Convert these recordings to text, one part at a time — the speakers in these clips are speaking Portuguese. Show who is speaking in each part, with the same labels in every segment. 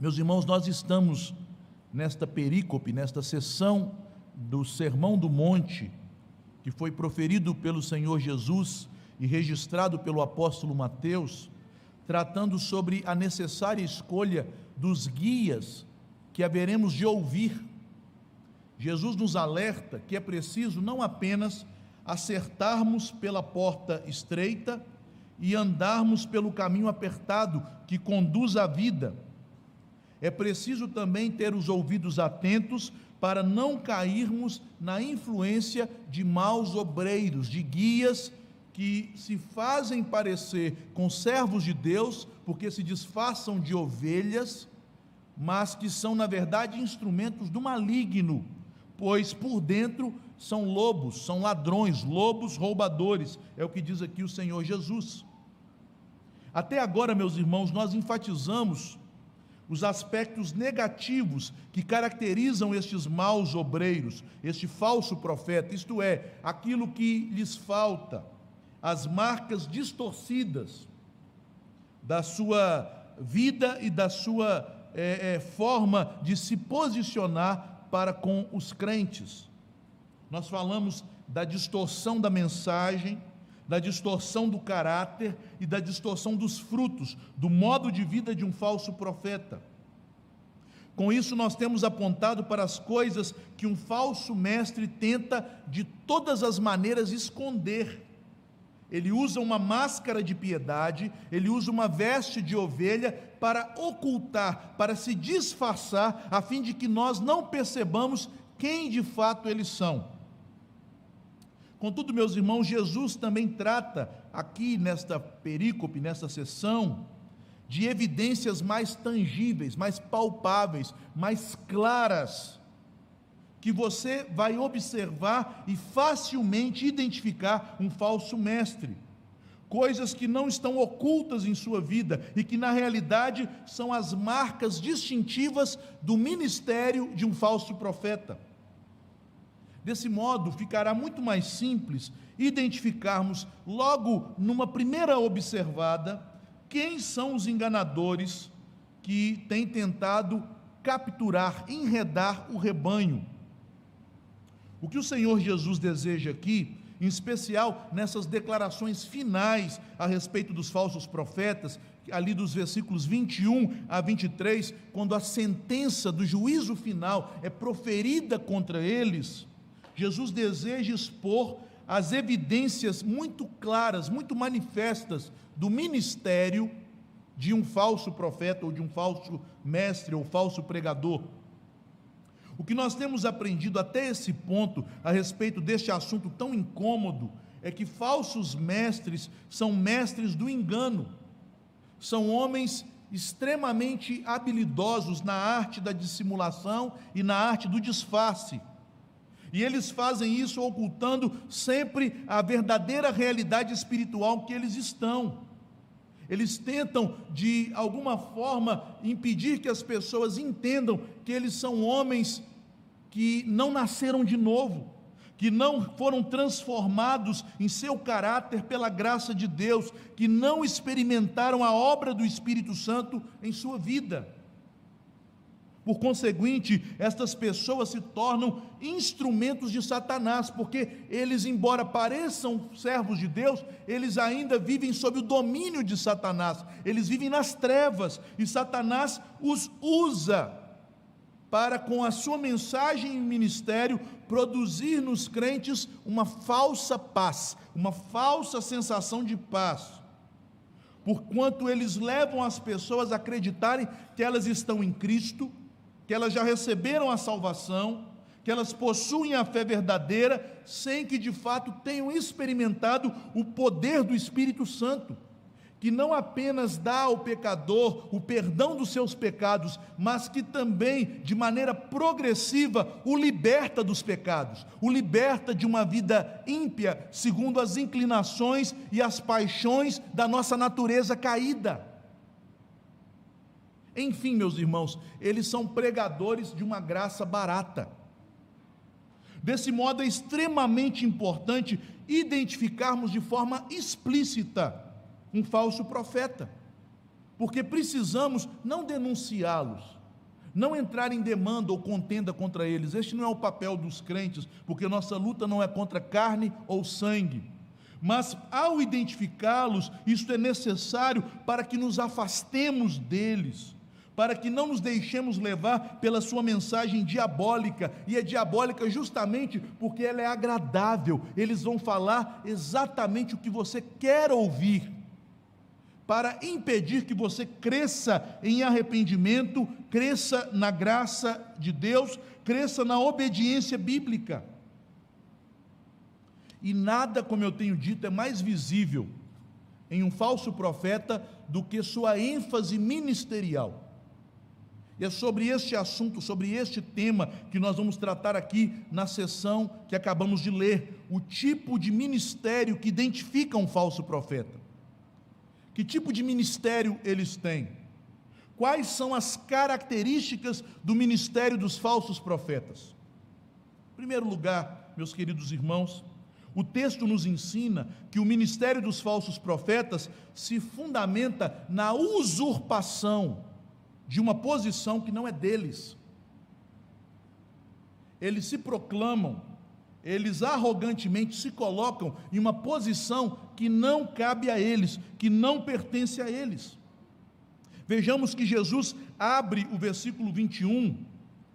Speaker 1: Meus irmãos, nós estamos nesta perícope, nesta sessão do Sermão do Monte, que foi proferido pelo Senhor Jesus e registrado pelo apóstolo Mateus, tratando sobre a necessária escolha dos guias que haveremos de ouvir. Jesus nos alerta que é preciso não apenas acertarmos pela porta estreita e andarmos pelo caminho apertado que conduz à vida. É preciso também ter os ouvidos atentos para não cairmos na influência de maus obreiros, de guias que se fazem parecer com servos de Deus, porque se disfarçam de ovelhas, mas que são, na verdade, instrumentos do maligno, pois por dentro são lobos, são ladrões, lobos roubadores, é o que diz aqui o Senhor Jesus. Até agora, meus irmãos, nós enfatizamos os aspectos negativos que caracterizam estes maus obreiros, este falso profeta, isto é, aquilo que lhes falta, as marcas distorcidas da sua vida e da sua forma de se posicionar para com os crentes. Nós falamos da distorção da mensagem, da distorção do caráter e da distorção dos frutos, do modo de vida de um falso profeta. Com isso, nós temos apontado para as coisas que um falso mestre tenta de todas as maneiras esconder. Ele usa uma máscara de piedade, ele usa uma veste de ovelha para ocultar, para se disfarçar, a fim de que nós não percebamos quem de fato eles são. Contudo, meus irmãos, Jesus também trata aqui nesta perícope, nesta sessão, de evidências mais tangíveis, mais palpáveis, mais claras, que você vai observar e facilmente identificar um falso mestre. Coisas que não estão ocultas em sua vida e que na realidade são as marcas distintivas do ministério de um falso profeta. Desse modo, ficará muito mais simples identificarmos logo numa primeira observada quem são os enganadores que têm tentado capturar, enredar o rebanho. O que o Senhor Jesus deseja aqui, em especial nessas declarações finais a respeito dos falsos profetas, ali dos versículos 21 a 23, quando a sentença do juízo final é proferida contra eles, Jesus deseja expor as evidências muito claras, muito manifestas do ministério de um falso profeta ou de um falso mestre ou falso pregador. O que nós temos aprendido até esse ponto a respeito deste assunto tão incômodo é que falsos mestres são mestres do engano, são homens extremamente habilidosos na arte da dissimulação e na arte do disfarce. E eles fazem isso ocultando sempre a verdadeira realidade espiritual que eles estão. Eles tentam, de alguma forma, impedir que as pessoas entendam que eles são homens que não nasceram de novo, que não foram transformados em seu caráter pela graça de Deus, que não experimentaram a obra do Espírito Santo em sua vida. Por conseguinte, estas pessoas se tornam instrumentos de Satanás, porque eles, embora pareçam servos de Deus, eles ainda vivem sob o domínio de Satanás, eles vivem nas trevas, e Satanás os usa para, com a sua mensagem e ministério, produzir nos crentes uma falsa paz, uma falsa sensação de paz, porquanto eles levam as pessoas a acreditarem que elas estão em Cristo, que elas já receberam a salvação, que elas possuem a fé verdadeira, sem que de fato tenham experimentado o poder do Espírito Santo, que não apenas dá ao pecador o perdão dos seus pecados, mas que também, de maneira progressiva, o liberta dos pecados, o liberta de uma vida ímpia, segundo as inclinações e as paixões da nossa natureza caída. Enfim, meus irmãos, eles são pregadores de uma graça barata. Desse modo, é extremamente importante identificarmos de forma explícita um falso profeta. porque precisamos não denunciá-los, não entrar em demanda ou contenda contra eles. Este não é o papel dos crentes, porque nossa luta não é contra carne ou sangue, mas ao identificá-los, isto é necessário para que nos afastemos deles, para que não nos deixemos levar pela sua mensagem diabólica, e é diabólica justamente porque ela é agradável. Eles vão falar exatamente o que você quer ouvir, para impedir que você cresça em arrependimento, cresça na graça de Deus, cresça na obediência bíblica. E nada, como eu tenho dito, é mais visível em um falso profeta do que sua ênfase ministerial. E é sobre este assunto, sobre este tema, que nós vamos tratar aqui na sessão que acabamos de ler, o tipo de ministério que identifica um falso profeta. Que tipo de ministério eles têm? Quais são as características do ministério dos falsos profetas? Em primeiro lugar, meus queridos irmãos, o texto nos ensina que o ministério dos falsos profetas se fundamenta na usurpação de uma posição que não é deles. Eles se proclamam, eles arrogantemente se colocam em uma posição que não cabe a eles, que não pertence a eles. Vejamos que Jesus abre o versículo 21,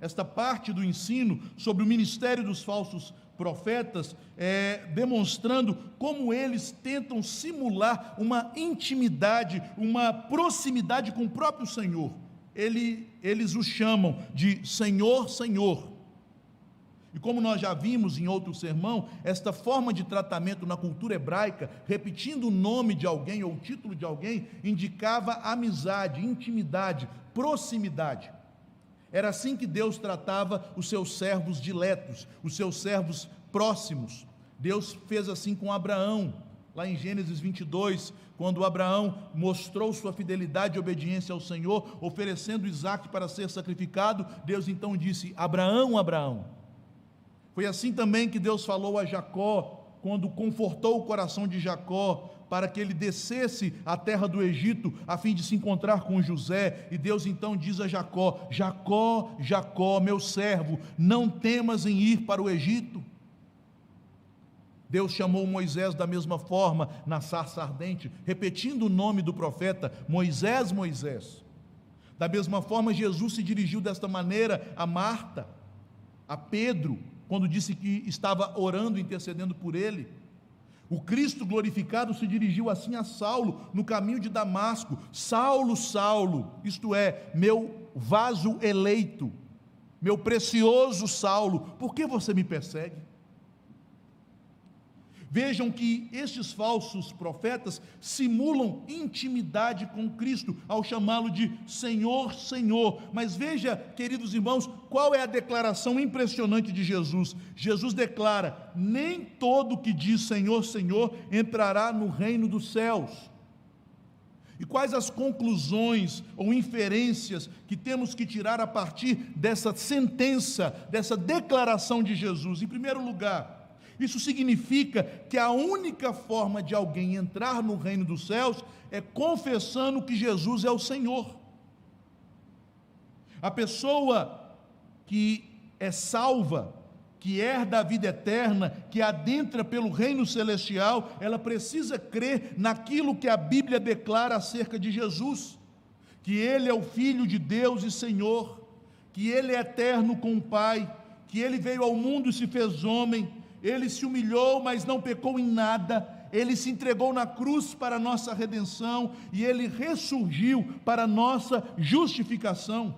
Speaker 1: esta parte do ensino sobre o ministério dos falsos profetas, demonstrando como eles tentam simular uma intimidade, uma proximidade com o próprio Senhor. Eles o chamam de Senhor, Senhor. E como nós já vimos em outro sermão, esta forma de tratamento na cultura hebraica, repetindo o nome de alguém ou o título de alguém, indicava amizade, intimidade, proximidade. Era assim que Deus tratava os seus servos diletos, os seus servos próximos. Deus fez assim com Abraão, lá em Gênesis 22, quando Abraão mostrou sua fidelidade e obediência ao Senhor, oferecendo Isaque para ser sacrificado, Deus então disse: Abraão, Abraão. Foi assim também que Deus falou a Jacó, quando confortou o coração de Jacó, para que ele descesse à terra do Egito, a fim de se encontrar com José, e Deus então diz a Jacó: Jacó, Jacó, meu servo, não temas em ir para o Egito. Deus chamou Moisés da mesma forma, na sarça ardente, repetindo o nome do profeta: Moisés, Moisés. Da mesma forma, Jesus se dirigiu desta maneira a Marta, a Pedro, quando disse que estava orando, intercedendo por ele. O Cristo glorificado se dirigiu assim a Saulo, no caminho de Damasco: Saulo, Saulo, isto é, meu vaso eleito, meu precioso Saulo, por que você me persegue? Vejam que estes falsos profetas simulam intimidade com Cristo ao chamá-lo de Senhor, Senhor. Mas veja, queridos irmãos, qual é a declaração impressionante de Jesus. Jesus declara: nem todo que diz Senhor, Senhor entrará no reino dos céus. E quais as conclusões ou inferências que temos que tirar a partir dessa sentença, dessa declaração de Jesus? Em primeiro lugar, isso significa que a única forma de alguém entrar no reino dos céus é confessando que Jesus é o Senhor. A pessoa que é salva, que herda a vida eterna, que adentra pelo reino celestial, ela precisa crer naquilo que a Bíblia declara acerca de Jesus, que Ele é o Filho de Deus e Senhor, que Ele é eterno com o Pai, que Ele veio ao mundo e se fez homem. Ele se humilhou, mas não pecou em nada. Ele se entregou na cruz para a nossa redenção, e Ele ressurgiu para a nossa justificação.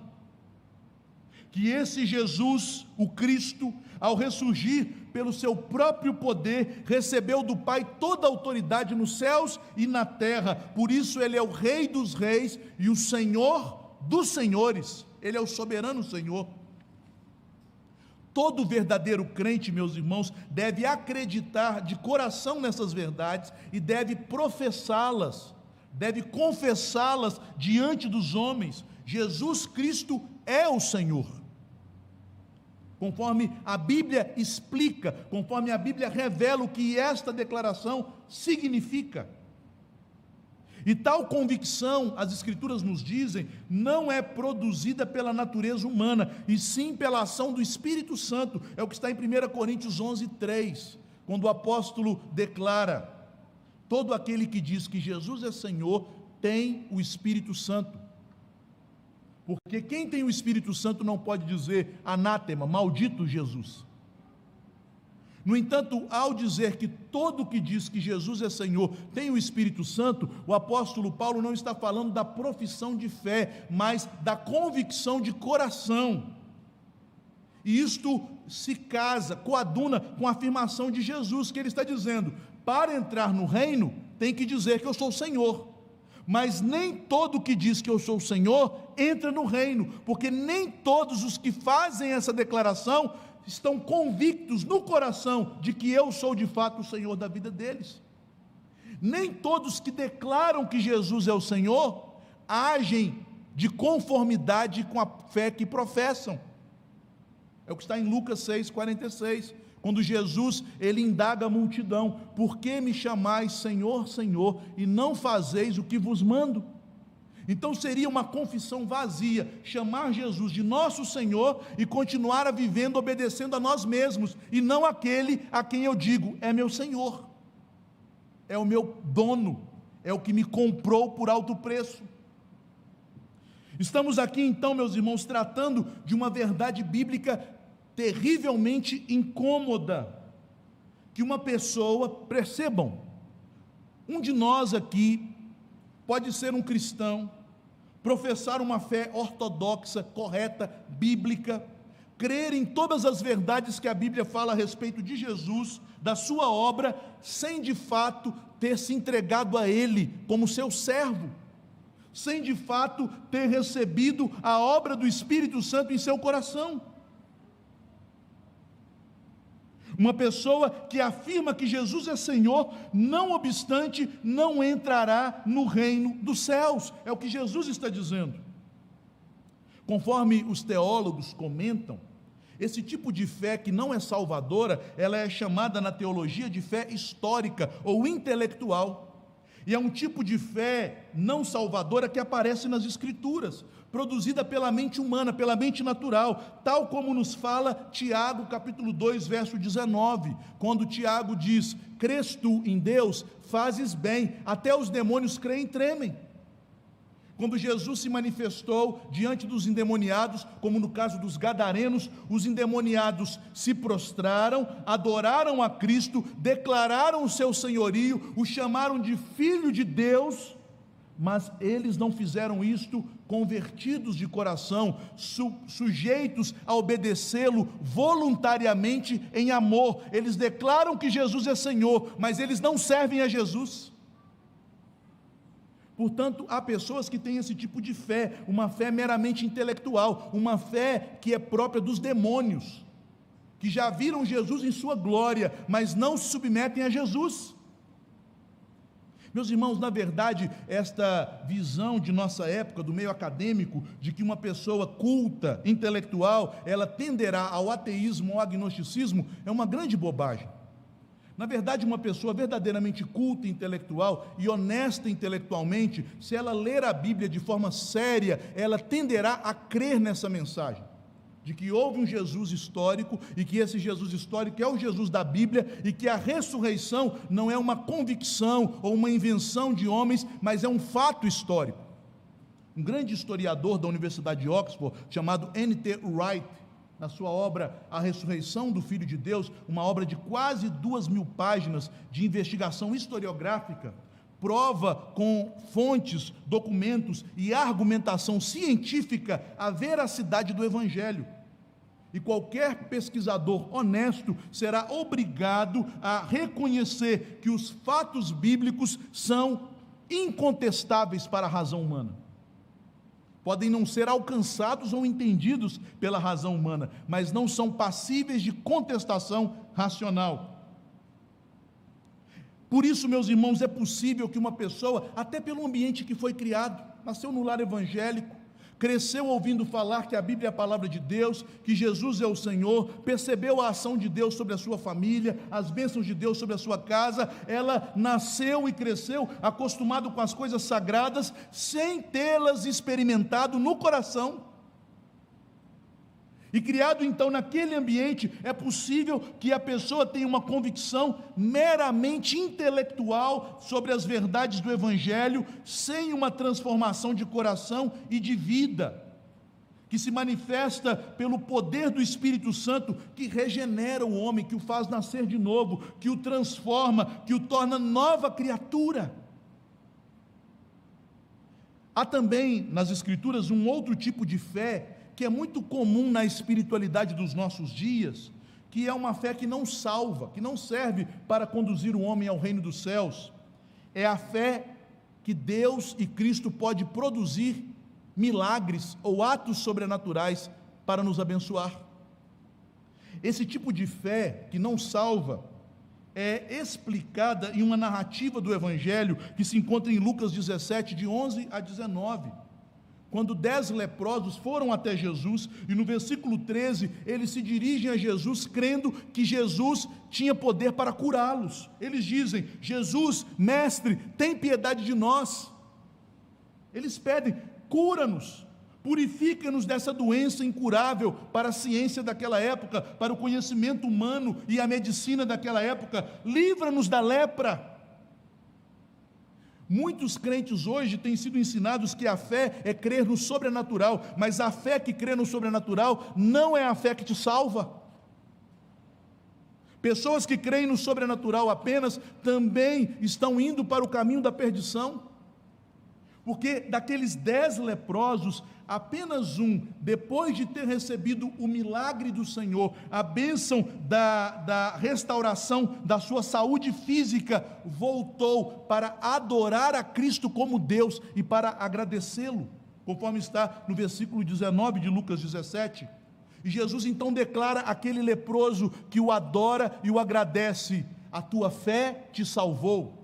Speaker 1: Que esse Jesus, o Cristo, ao ressurgir pelo seu próprio poder, recebeu do Pai toda a autoridade nos céus e na terra. Por isso Ele é o Rei dos reis e o Senhor dos senhores. Ele é o soberano Senhor. Todo verdadeiro crente, meus irmãos, deve acreditar de coração nessas verdades e deve professá-las, deve confessá-las diante dos homens. Jesus Cristo é o Senhor. Conforme a Bíblia explica, conforme a Bíblia revela o que esta declaração significa. E tal convicção, as Escrituras nos dizem, não é produzida pela natureza humana, e sim pela ação do Espírito Santo. É o que está em 1 Coríntios 11:3, quando o apóstolo declara: todo aquele que diz que Jesus é Senhor tem o Espírito Santo. Porque quem tem o Espírito Santo não pode dizer anátema, maldito Jesus. No entanto, ao dizer que todo que diz que Jesus é Senhor tem o Espírito Santo, o apóstolo Paulo não está falando da profissão de fé, mas da convicção de coração. E isto se casa, coaduna com a afirmação de Jesus, que ele está dizendo: para entrar no reino, tem que dizer que eu sou Senhor. Mas nem todo que diz que eu sou Senhor entra no reino, porque nem todos os que fazem essa declaração estão convictos no coração de que eu sou de fato o Senhor da vida deles. Nem todos que declaram que Jesus é o Senhor agem de conformidade com a fé que professam. É o que está em Lucas 6,46, quando Jesus, ele indaga a multidão: por que me chamais Senhor, Senhor, e não fazeis o que vos mando? Então seria uma confissão vazia chamar Jesus de nosso Senhor e continuar a vivendo obedecendo a nós mesmos, e não aquele a quem eu digo: é meu Senhor, é o meu dono, é o que me comprou por alto preço. Estamos aqui então, meus irmãos, tratando de uma verdade bíblica terrivelmente incômoda, que uma pessoa, percebam, um de nós aqui pode ser um cristão, professar uma fé ortodoxa, correta, bíblica, crer em todas as verdades que a Bíblia fala a respeito de Jesus, da sua obra, sem de fato ter se entregado a Ele como seu servo, sem de fato ter recebido a obra do Espírito Santo em seu coração. Uma pessoa que afirma que Jesus é Senhor, não obstante, não entrará no reino dos céus. É o que Jesus está dizendo. Conforme os teólogos comentam, esse tipo de fé que não é salvadora, ela é chamada na teologia de fé histórica ou intelectual. E é um tipo de fé não salvadora que aparece nas Escrituras, produzida pela mente humana, pela mente natural, tal como nos fala Tiago capítulo 2, verso 19, quando Tiago diz: crês tu em Deus, fazes bem, até os demônios creem e tremem. Quando Jesus se manifestou diante dos endemoniados, como no caso dos gadarenos, os endemoniados se prostraram, adoraram a Cristo, declararam o seu senhorio, o chamaram de Filho de Deus, mas eles não fizeram isto convertidos de coração, sujeitos a obedecê-lo voluntariamente em amor. Eles declaram que Jesus é Senhor, mas eles não servem a Jesus. Portanto, há pessoas que têm esse tipo de fé, uma fé meramente intelectual, uma fé que é própria dos demônios, que já viram Jesus em sua glória, mas não se submetem a Jesus. Meus irmãos, na verdade, esta visão de nossa época, do meio acadêmico, de que uma pessoa culta, intelectual, ela tenderá ao ateísmo, ao agnosticismo, é uma grande bobagem. Na verdade, uma pessoa verdadeiramente culta, intelectual e honesta intelectualmente, se ela ler a Bíblia de forma séria, ela tenderá a crer nessa mensagem, de que houve um Jesus histórico, e que esse Jesus histórico é o Jesus da Bíblia, e que a ressurreição não é uma convicção ou uma invenção de homens, mas é um fato histórico. Um grande historiador da Universidade de Oxford, chamado N.T. Wright, na sua obra A Ressurreição do Filho de Deus, uma obra de quase 2.000 páginas de investigação historiográfica, prova com fontes, documentos e argumentação científica a veracidade do Evangelho. E qualquer pesquisador honesto será obrigado a reconhecer que os fatos bíblicos são incontestáveis para a razão humana. Podem não ser alcançados ou entendidos pela razão humana, mas não são passíveis de contestação racional. Por isso, meus irmãos, é possível que uma pessoa, até pelo ambiente que foi criado, nasceu no lar evangélico, cresceu ouvindo falar que a Bíblia é a palavra de Deus, que Jesus é o Senhor, percebeu a ação de Deus sobre a sua família, as bênçãos de Deus sobre a sua casa. Ela nasceu e cresceu acostumado com as coisas sagradas, sem tê-las experimentado no coração. E criado então naquele ambiente, é possível que a pessoa tenha uma convicção meramente intelectual sobre as verdades do Evangelho, sem uma transformação de coração e de vida, que se manifesta pelo poder do Espírito Santo, que regenera o homem, que o faz nascer de novo, que o transforma, que o torna nova criatura. Há também nas Escrituras um outro tipo de fé, que é muito comum na espiritualidade dos nossos dias, que é uma fé que não salva, que não serve para conduzir o homem ao reino dos céus. É a fé que Deus e Cristo pode produzir milagres ou atos sobrenaturais para nos abençoar. Esse tipo de fé que não salva é explicada em uma narrativa do Evangelho que se encontra em Lucas 17, de 11 a 19, quando 10 leprosos foram até Jesus, e no versículo 13, eles se dirigem a Jesus, crendo que Jesus tinha poder para curá-los. Eles dizem: Jesus, mestre, tem piedade de nós. Eles pedem: cura-nos, purifica-nos dessa doença incurável. Para a ciência daquela época, para o conhecimento humano e a medicina daquela época, livra-nos da lepra. Muitos crentes hoje têm sido ensinados que a fé é crer no sobrenatural, mas a fé que crê no sobrenatural não é a fé que te salva. Pessoas que creem no sobrenatural apenas também estão indo para o caminho da perdição, porque daqueles 10 leprosos, apenas um, depois de ter recebido o milagre do Senhor, a bênção da restauração da sua saúde física, voltou para adorar a Cristo como Deus e para agradecê-lo, conforme está no versículo 19 de Lucas 17. E Jesus então declara àquele leproso que o adora e o agradece: a tua fé te salvou.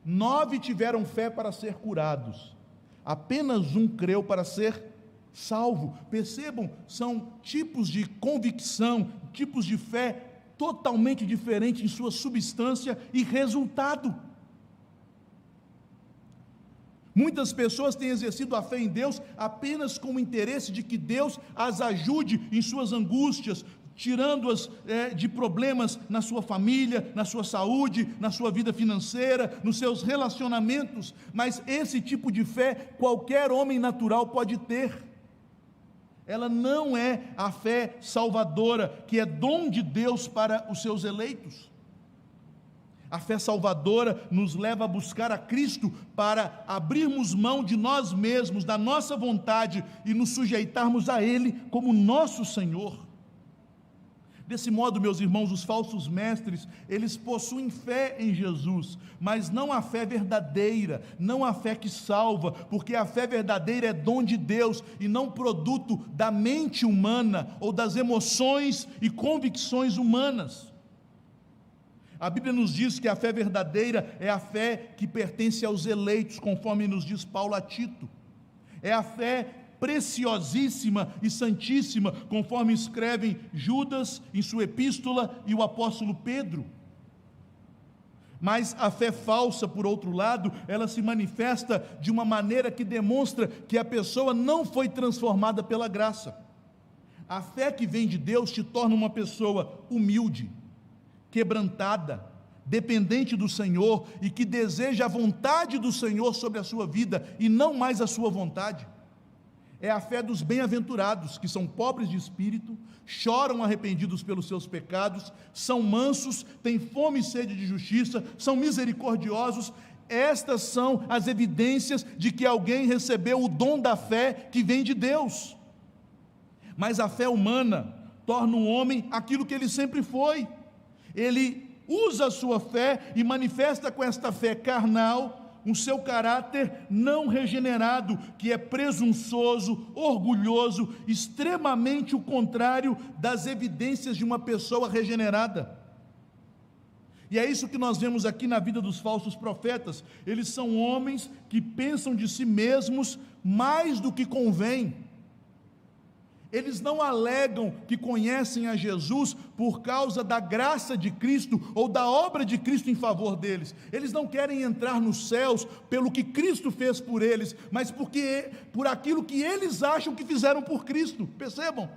Speaker 1: 9 tiveram fé para ser curados, apenas um creu para ser salvo. Percebam, são tipos de convicção, tipos de fé totalmente diferentes em sua substância e resultado. Muitas pessoas têm exercido a fé em Deus apenas com o interesse de que Deus as ajude em suas angústias, tirando-as de problemas na sua família, na sua saúde, na sua vida financeira, nos seus relacionamentos. Mas esse tipo de fé qualquer homem natural pode ter. Ela não é a fé salvadora, que é dom de Deus para os seus eleitos. A fé salvadora nos leva a buscar a Cristo para abrirmos mão de nós mesmos, da nossa vontade, e nos sujeitarmos a Ele como nosso Senhor. Desse modo, meus irmãos, os falsos mestres, eles possuem fé em Jesus, mas não a fé verdadeira, não a fé que salva, porque a fé verdadeira é dom de Deus e não produto da mente humana ou das emoções e convicções humanas. A Bíblia nos diz que a fé verdadeira é a fé que pertence aos eleitos, conforme nos diz Paulo a Tito. É a fé preciosíssima e santíssima, conforme escrevem Judas em sua epístola e o apóstolo Pedro. Mas a fé falsa, por outro lado, ela se manifesta de uma maneira que demonstra que a pessoa não foi transformada pela graça. A fé que vem de Deus te torna uma pessoa humilde, quebrantada, dependente do Senhor e que deseja a vontade do Senhor sobre a sua vida e não mais a sua vontade. É a fé dos bem-aventurados, que são pobres de espírito, choram arrependidos pelos seus pecados, são mansos, têm fome e sede de justiça, são misericordiosos. Estas são as evidências de que alguém recebeu o dom da fé que vem de Deus. Mas a fé humana torna o homem aquilo que ele sempre foi. Ele usa a sua fé e manifesta com esta fé carnal o seu caráter não regenerado, que é presunçoso, orgulhoso, extremamente o contrário das evidências de uma pessoa regenerada. E é isso que nós vemos aqui na vida dos falsos profetas. Eles são homens que pensam de si mesmos mais do que convém. Eles não alegam que conhecem a Jesus por causa da graça de Cristo ou da obra de Cristo em favor deles. Eles não querem entrar nos céus pelo que Cristo fez por eles, mas por aquilo que eles acham que fizeram por Cristo. Percebam?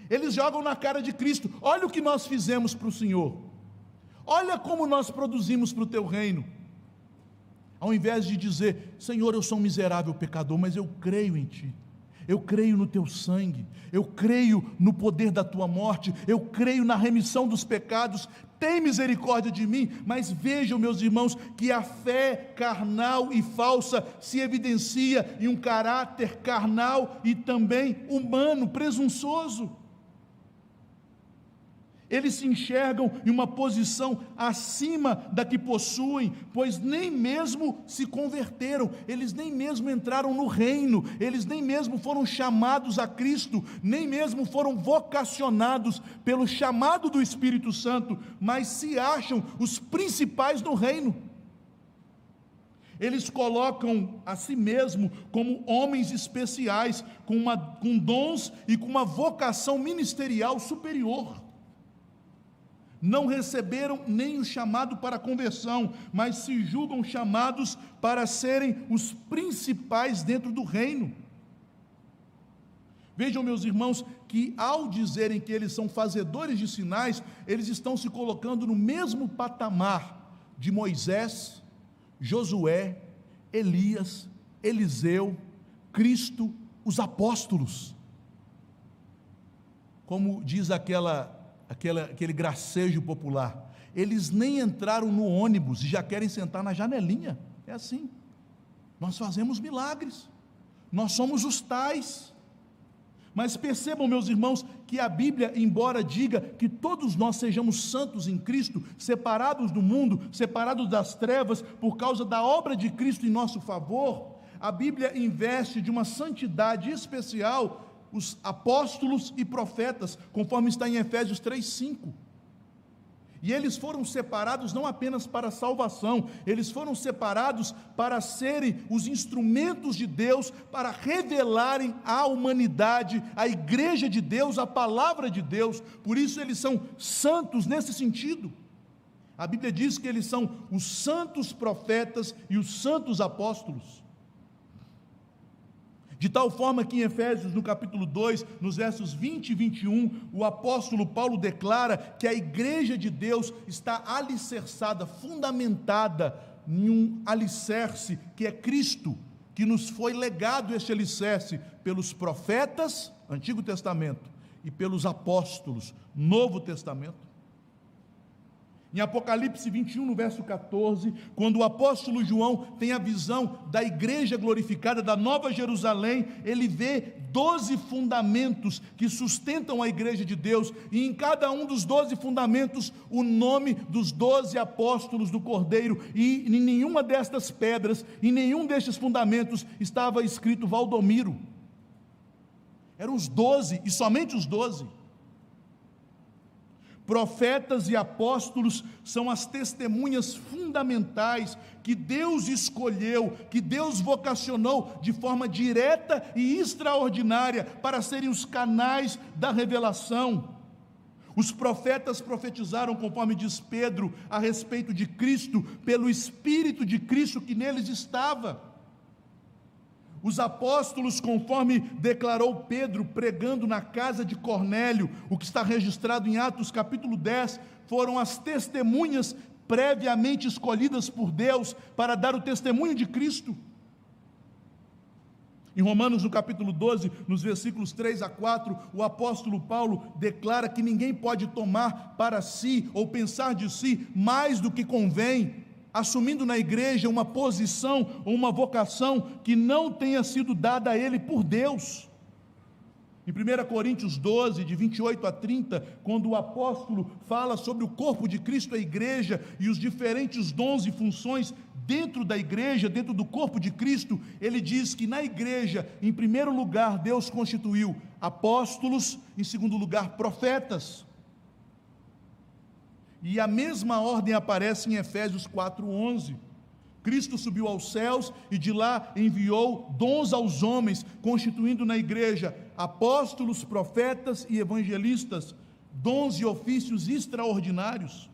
Speaker 1: Eles jogam na cara de Cristo: olha o que nós fizemos para o Senhor, olha como nós produzimos para o teu reino. Ao invés de dizer: Senhor, eu sou um miserável pecador, mas eu creio em Ti, eu creio no Teu sangue, eu creio no poder da Tua morte, eu creio na remissão dos pecados, tem misericórdia de mim. Mas vejam, meus irmãos, que a fé carnal e falsa se evidencia em um caráter carnal e também humano, presunçoso. Eles se enxergam em uma posição acima da que possuem, pois nem mesmo se converteram, eles nem mesmo entraram no reino, eles nem mesmo foram chamados a Cristo, nem mesmo foram vocacionados pelo chamado do Espírito Santo, mas se acham os principais no reino. Eles colocam a si mesmo como homens especiais, com dons e com uma vocação ministerial superior. Não receberam nem o chamado para a conversão, mas se julgam chamados para serem os principais dentro do reino. Vejam, meus irmãos, que ao dizerem que eles são fazedores de sinais, eles estão se colocando no mesmo patamar de Moisés, Josué, Elias, Eliseu, Cristo, os apóstolos. Como diz aquele gracejo popular: eles nem entraram no ônibus e já querem sentar na janelinha. É assim. Nós fazemos milagres, nós somos os tais. Mas percebam, meus irmãos, que a Bíblia, embora diga que todos nós sejamos santos em Cristo, separados do mundo, separados das trevas, por causa da obra de Cristo em nosso favor, a Bíblia investe de uma santidade especial os apóstolos e profetas, conforme está em Efésios 3:5. E eles foram separados não apenas para a salvação, eles foram separados para serem os instrumentos de Deus, para revelarem à humanidade, à igreja de Deus, a palavra de Deus. Por isso eles são santos nesse sentido. A Bíblia diz que eles são os santos profetas e os santos apóstolos. De tal forma que em Efésios, no capítulo 2, nos versos 20 e 21, o apóstolo Paulo declara que a igreja de Deus está alicerçada, fundamentada em um alicerce que é Cristo, que nos foi legado este alicerce pelos profetas, Antigo Testamento, e pelos apóstolos, Novo Testamento. Em Apocalipse 21, no verso 14, quando o apóstolo João tem a visão da igreja glorificada, da Nova Jerusalém, ele vê 12 fundamentos que sustentam a igreja de Deus, e em cada um dos 12 fundamentos, o nome dos 12 apóstolos do Cordeiro, e em nenhuma destas pedras, em nenhum destes fundamentos, estava escrito Valdomiro. Eram os 12, e somente os 12. Profetas e apóstolos são as testemunhas fundamentais que Deus escolheu, que Deus vocacionou de forma direta e extraordinária para serem os canais da revelação. Os profetas profetizaram, conforme diz Pedro, a respeito de Cristo, pelo Espírito de Cristo que neles estava. Os apóstolos, conforme declarou Pedro, pregando na casa de Cornélio, o que está registrado em Atos capítulo 10, foram as testemunhas previamente escolhidas por Deus para dar o testemunho de Cristo. Em Romanos, no capítulo 12, nos versículos 3 a 4, o apóstolo Paulo declara que ninguém pode tomar para si ou pensar de si mais do que convém, assumindo na igreja uma posição ou uma vocação que não tenha sido dada a ele por Deus. Em 1 Coríntios 12, de 28 a 30, quando o apóstolo fala sobre o corpo de Cristo, a igreja, e os diferentes dons e funções dentro da igreja, dentro do corpo de Cristo, ele diz que na igreja, em primeiro lugar, Deus constituiu apóstolos, em segundo lugar, profetas. E a mesma ordem aparece em Efésios 4:11. Cristo subiu aos céus e de lá enviou dons aos homens, constituindo na igreja apóstolos, profetas e evangelistas, dons e ofícios extraordinários.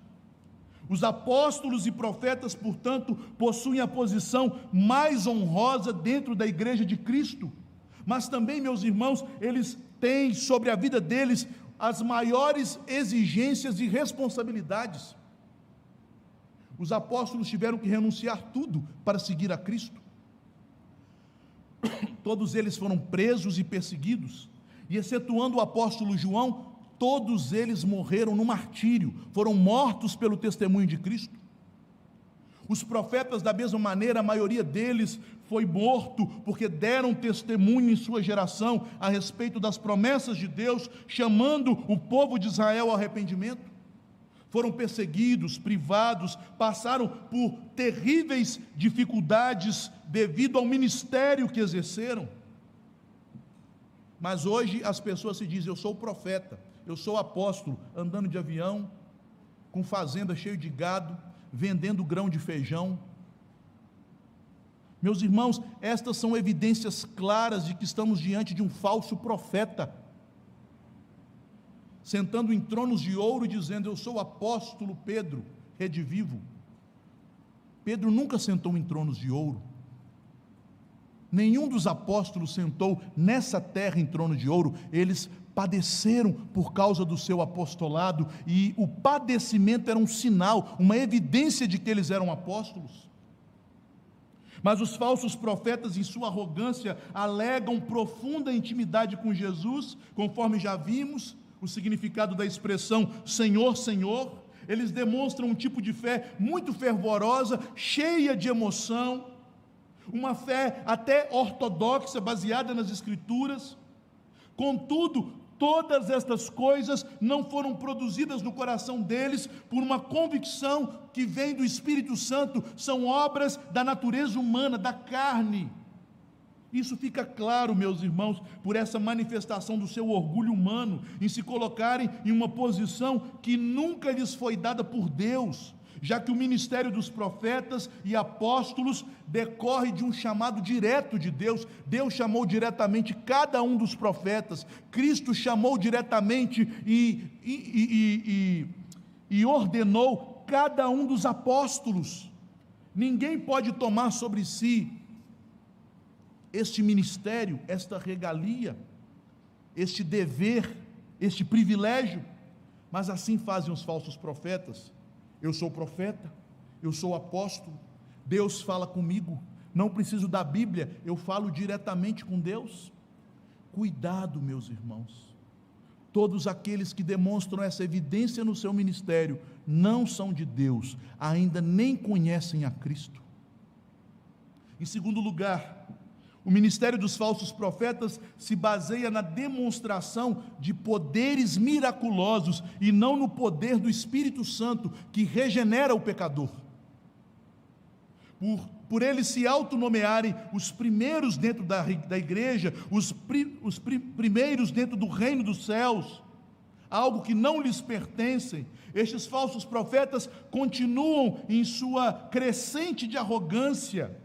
Speaker 1: Os apóstolos e profetas, portanto, possuem a posição mais honrosa dentro da igreja de Cristo, mas também, meus irmãos, eles têm sobre a vida deles as maiores exigências e responsabilidades. Os apóstolos tiveram que renunciar tudo para seguir a Cristo. Todos eles foram presos e perseguidos, e excetuando o apóstolo João, todos eles morreram no martírio, foram mortos pelo testemunho de Cristo. Os profetas, da mesma maneira, a maioria deles foi morto, porque deram testemunho em sua geração a respeito das promessas de Deus, chamando o povo de Israel ao arrependimento. Foram perseguidos, privados, passaram por terríveis dificuldades devido ao ministério que exerceram. Mas hoje as pessoas se dizem: eu sou profeta, eu sou apóstolo, andando de avião, com fazenda cheia de gado, vendendo grão de feijão. Meus irmãos, estas são evidências claras de que estamos diante de um falso profeta, sentando em tronos de ouro e dizendo: eu sou o apóstolo Pedro, redivivo. Pedro nunca sentou em tronos de ouro. Nenhum dos apóstolos sentou nessa terra em trono de ouro. Eles padeceram por causa do seu apostolado, e o padecimento era um sinal, uma evidência de que eles eram apóstolos. Mas os falsos profetas, em sua arrogância, alegam profunda intimidade com Jesus, conforme já vimos o significado da expressão Senhor, Senhor. Eles demonstram um tipo de fé muito fervorosa, cheia de emoção, uma fé até ortodoxa, baseada nas Escrituras. Contudo, todas estas coisas não foram produzidas no coração deles por uma convicção que vem do Espírito Santo, são obras da natureza humana, da carne. Isso fica claro, meus irmãos, por essa manifestação do seu orgulho humano, em se colocarem em uma posição que nunca lhes foi dada por Deus, já que o ministério dos profetas e apóstolos decorre de um chamado direto de Deus. Deus chamou diretamente cada um dos profetas, Cristo chamou diretamente e ordenou cada um dos apóstolos. Ninguém pode tomar sobre si este ministério, esta regalia, este dever, este privilégio, mas assim fazem os falsos profetas. Eu sou profeta, eu sou apóstolo, Deus fala comigo, não preciso da Bíblia, eu falo diretamente com Deus. Cuidado, meus irmãos, todos aqueles que demonstram essa evidência no seu ministério não são de Deus, ainda nem conhecem a Cristo. Em segundo lugar, o ministério dos falsos profetas se baseia na demonstração de poderes miraculosos e não no poder do Espírito Santo que regenera o pecador. Por eles se autonomearem os primeiros dentro da igreja, os primeiros dentro do reino dos céus, algo que não lhes pertence, estes falsos profetas continuam em sua crescente de arrogância,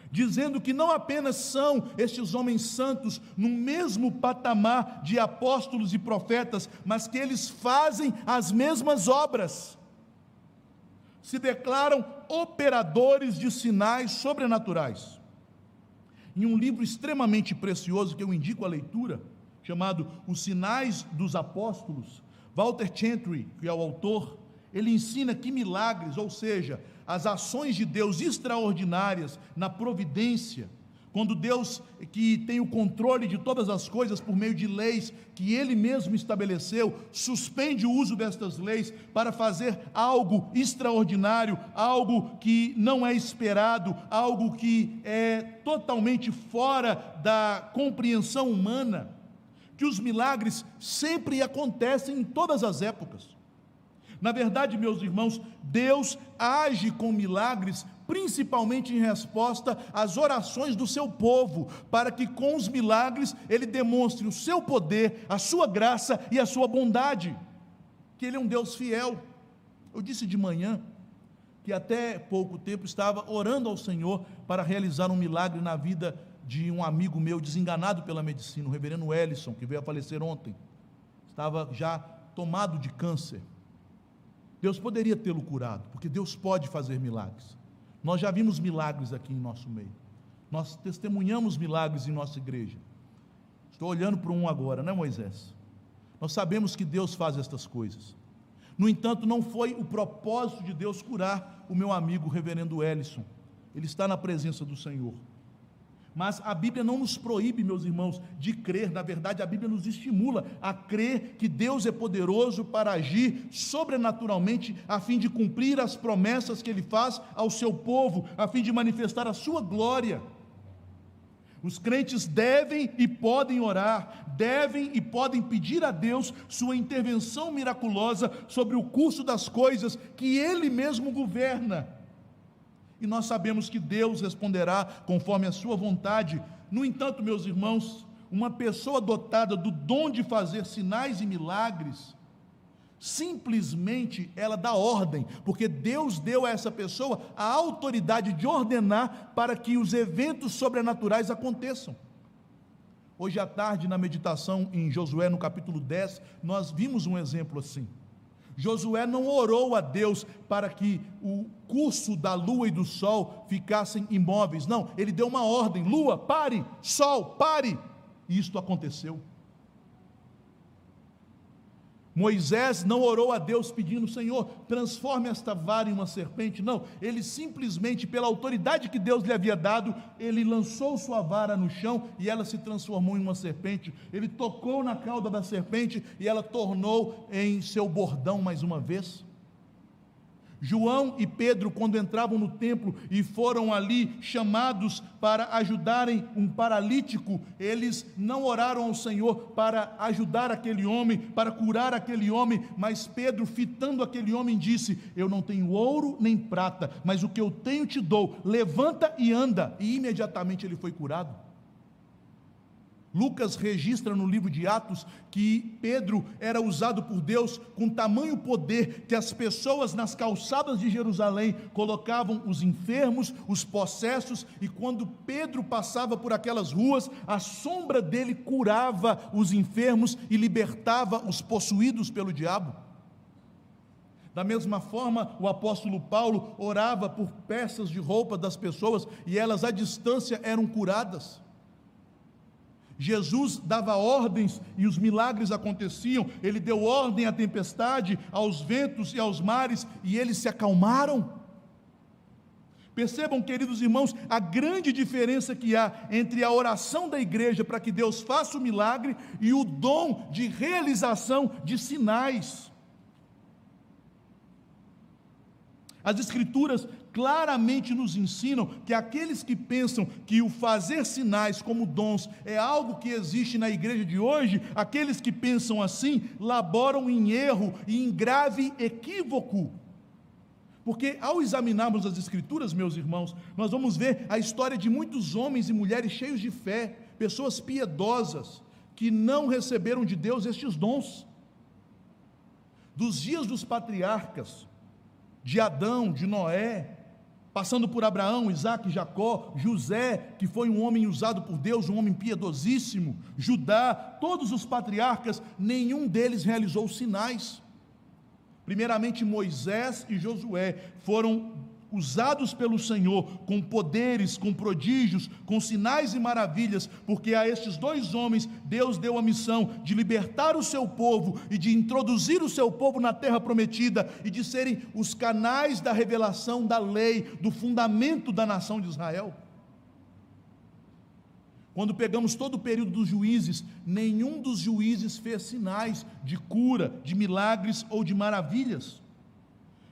Speaker 1: dizendo que não apenas são estes homens santos no mesmo patamar de apóstolos e profetas, mas que eles fazem as mesmas obras, se declaram operadores de sinais sobrenaturais. Em um livro extremamente precioso que eu indico a leitura, chamado Os Sinais dos Apóstolos, Walter Chantry, que é o autor, ele ensina que milagres, ou seja, as ações de Deus extraordinárias na providência, quando Deus, que tem o controle de todas as coisas por meio de leis que Ele mesmo estabeleceu, suspende o uso destas leis para fazer algo extraordinário, algo que não é esperado, algo que é totalmente fora da compreensão humana, que os milagres sempre acontecem em todas as épocas. Na verdade, meus irmãos, Deus age com milagres, principalmente em resposta às orações do seu povo, para que com os milagres Ele demonstre o seu poder, a sua graça e a sua bondade, que Ele é um Deus fiel. Eu disse de manhã que até pouco tempo estava orando ao Senhor para realizar um milagre na vida de um amigo meu desenganado pela medicina, o reverendo Ellison, que veio a falecer ontem. Estava já tomado de câncer. Deus poderia tê-lo curado, porque Deus pode fazer milagres. Nós já vimos milagres aqui em nosso meio. Nós testemunhamos milagres em nossa igreja. Estou olhando para um agora, não é, Moisés? Nós sabemos que Deus faz estas coisas. No entanto, não foi o propósito de Deus curar o meu amigo, o reverendo Ellison. Ele está na presença do Senhor. Mas a Bíblia não nos proíbe, meus irmãos, de crer. Na verdade, a Bíblia nos estimula a crer que Deus é poderoso para agir sobrenaturalmente, a fim de cumprir as promessas que Ele faz ao seu povo, a fim de manifestar a sua glória. Os crentes devem e podem orar, devem e podem pedir a Deus sua intervenção miraculosa sobre o curso das coisas que Ele mesmo governa. E nós sabemos que Deus responderá conforme a sua vontade. No entanto, meus irmãos, uma pessoa dotada do dom de fazer sinais e milagres, simplesmente ela dá ordem, porque Deus deu a essa pessoa a autoridade de ordenar para que os eventos sobrenaturais aconteçam. Hoje à tarde, na meditação em Josué, no capítulo 10, nós vimos um exemplo assim. Josué não orou a Deus para que o curso da lua e do sol ficassem imóveis, não, ele deu uma ordem: lua, pare, sol, pare, e isto aconteceu. Moisés não orou a Deus pedindo: Senhor, transforme esta vara em uma serpente. Não, ele simplesmente, pela autoridade que Deus lhe havia dado, ele lançou sua vara no chão e ela se transformou em uma serpente. Ele tocou na cauda da serpente e ela tornou em seu bordão mais uma vez. João e Pedro, quando entravam no templo e foram ali chamados para ajudarem um paralítico, eles não oraram ao Senhor para ajudar aquele homem, para curar aquele homem, mas Pedro, fitando aquele homem, disse: eu não tenho ouro nem prata, mas o que eu tenho te dou, levanta e anda, e imediatamente ele foi curado. Lucas registra no livro de Atos que Pedro era usado por Deus com tamanho poder que as pessoas nas calçadas de Jerusalém colocavam os enfermos, os possessos, e quando Pedro passava por aquelas ruas, a sombra dele curava os enfermos e libertava os possuídos pelo diabo. Da mesma forma, o apóstolo Paulo orava por peças de roupa das pessoas e elas à distância eram curadas. Jesus dava ordens e os milagres aconteciam. Ele deu ordem à tempestade, aos ventos e aos mares, e eles se acalmaram. Percebam, queridos irmãos, a grande diferença que há entre a oração da igreja para que Deus faça o milagre e o dom de realização de sinais. As Escrituras claramente nos ensinam que aqueles que pensam que o fazer sinais como dons é algo que existe na igreja de hoje, aqueles que pensam assim, laboram em erro e em grave equívoco. Porque ao examinarmos as Escrituras, meus irmãos, nós vamos ver a história de muitos homens e mulheres cheios de fé, pessoas piedosas, que não receberam de Deus estes dons. Dos dias dos patriarcas, de Adão, de Noé, passando por Abraão, Isaque, Jacó, José, que foi um homem usado por Deus, um homem piedosíssimo, Judá, todos os patriarcas, nenhum deles realizou sinais. Primeiramente Moisés e Josué foram usados pelo Senhor com poderes, com prodígios, com sinais e maravilhas, porque a estes dois homens Deus deu a missão de libertar o seu povo e de introduzir o seu povo na terra prometida e de serem os canais da revelação da lei, do fundamento da nação de Israel. Quando pegamos todo o período dos juízes, nenhum dos juízes fez sinais de cura, de milagres ou de maravilhas.